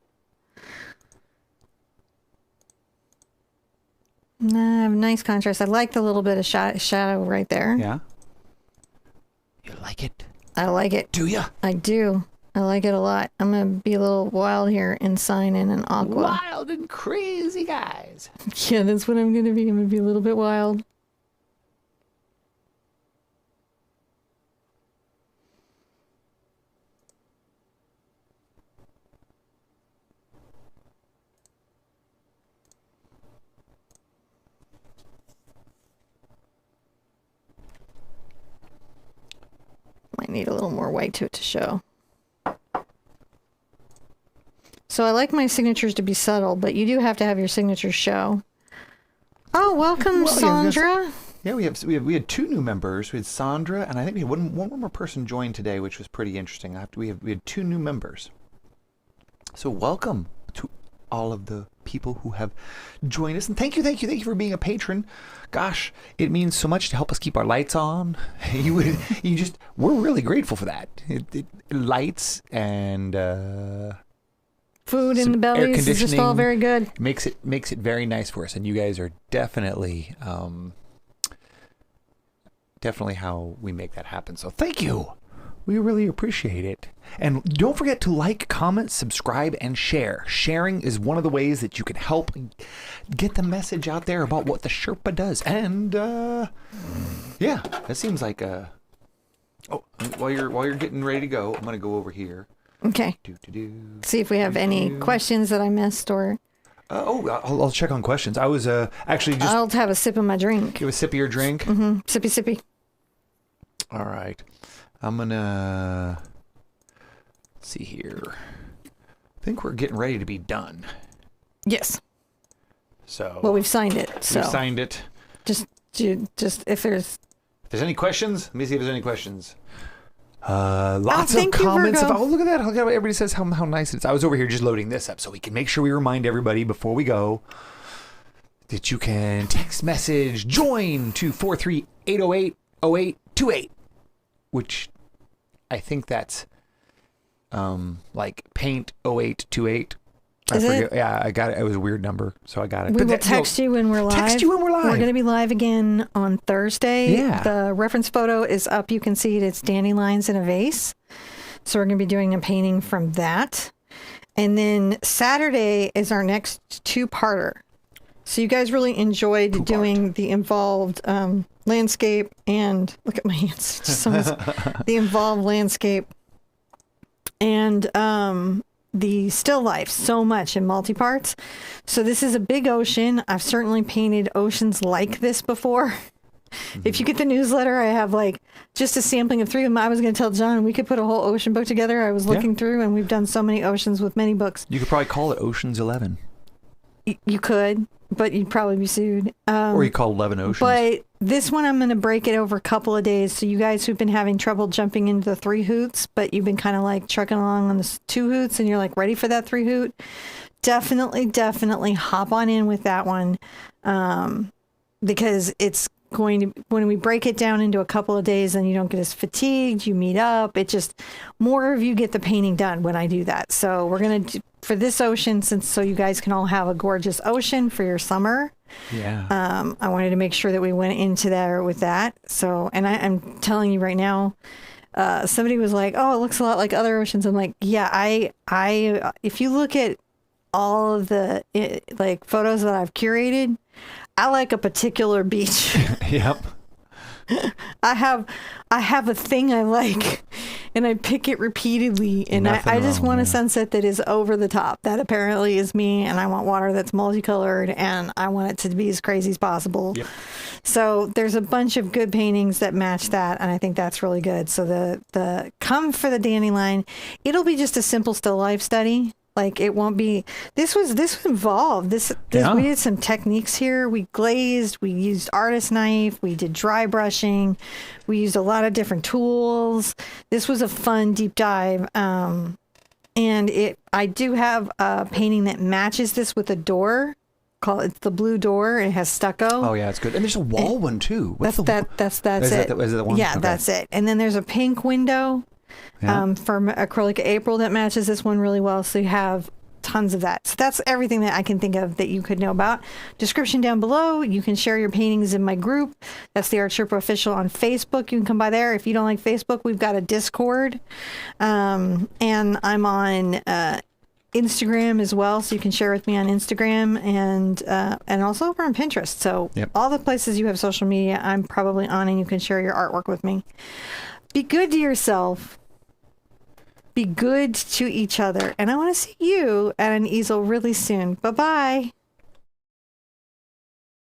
Nice contrast. I like the little bit of shadow right there. Yeah. You like it? I like it. Do ya? I do. I like it a lot. I'm going to be a little wild here and sign in an aqua. Wild and crazy guys. Yeah, that's what I'm going to be. I'm going to be a little bit wild. Might need a little more white to it to show. So I like my signatures to be subtle, but you do have to have your signatures show. Oh, welcome, Sandra. Yeah, we had 2 new members. We had Sandra, and I think we had one more person join today, which was pretty interesting. We had 2 new members. So welcome to all of the people who have joined us, and thank you for being a patron. Gosh, it means so much to help us keep our lights on. We're really grateful for that. Lights and food in the bellies is just all very good. Makes it very nice for us, and you guys are definitely how we make that happen. So thank you. We really appreciate it. And don't forget to like, comment, subscribe, and share. Sharing is one of the ways that you can help get the message out there about what the Sherpa does. And yeah, that seems like while you're getting ready to go, I'm gonna go over here. Okay. See if we have any questions that I missed or. I'll check on questions. I was actually just. I'll have a sip of my drink. Give a sip of your drink. Mm-hmm. Sippy. All right. I'm gonna see here. I think we're getting ready to be done. Yes. So. Well, we've signed it. So. We've signed it. Just if there's. If there's any questions, let me see if there's any questions. Lots of comments. Look at that. Look at how everybody says how nice it is. I was over here just loading this up so we can make sure we remind everybody before we go that you can text message join to 438080828, which I think that's like paint 0828. I forget. It? Yeah, I got it. It was a weird number, so I got it. We will text you when we're live. Text you when we're live. We're going to be live again on Thursday. Yeah. The reference photo is up. You can see it. It's dandelions in a vase. So we're going to be doing a painting from that. And then Saturday is our next 2-parter. So you guys really enjoyed doing the involved landscape and look at my hands. The involved landscape and the still life so much in multi-parts. So this is a big ocean. I've certainly painted oceans like this before. Mm-hmm. If you get the newsletter, I have like just a sampling of 3 of them. I was going to tell John we could put a whole ocean book together. I was looking through, and we've done so many oceans with many books. You could probably call it Oceans 11. You could, but you'd probably be sued. Or you call 11 Oceans. But this one, I'm going to break it over a couple of days. So you guys who've been having trouble jumping into the 3 hoots, but you've been kind of like trucking along on the 2 hoots and you're like ready for that 3 hoot, definitely hop on in with that one. Because it's going to, when we break it down into a couple of days and you don't get as fatigued, you meet up. It just, more of you get the painting done when I do that. So we're going to do, for this ocean, so you guys can all have a gorgeous ocean for your summer. Yeah. I wanted to make sure that we went into there with that. So, and I'm telling you right now, somebody was like, "Oh, it looks a lot like other oceans." I'm like, "Yeah, I if you look at all of the like photos that I've curated, I like a particular beach." Yep. I have a thing I like, and I pick it repeatedly, and I just want a sunset that is over the top. That apparently is me, and I want water that's multicolored, and I want it to be as crazy as possible. Yep. So there's a bunch of good paintings that match that, and I think that's really good. So the come for the dandelion, it'll be just a simple still life study. Like it won't be. This was involved. We did some techniques here. We glazed. We used artist knife. We did dry brushing. We used a lot of different tools. This was a fun deep dive. And I do have a painting that matches this with a door. It's the blue door. It has stucco. Oh yeah, it's good. And there's a wall one too. That's it. Is that the one? Yeah, okay. That's it. And then there's a pink window. From Acrylic April that matches this one really well. So you have tons of that. So that's everything that I can think of that you could know about. Description down below. You can share your paintings in my group. That's the Art Sherpa Official on Facebook. You can come by there. If you don't like Facebook, we've got a Discord. And I'm on Instagram as well, so you can share with me on Instagram and also over on Pinterest. So all the places you have social media, I'm probably on, and you can share your artwork with me. Be good to yourself. Be good to each other. And I want to see you at an easel really soon. Bye-bye.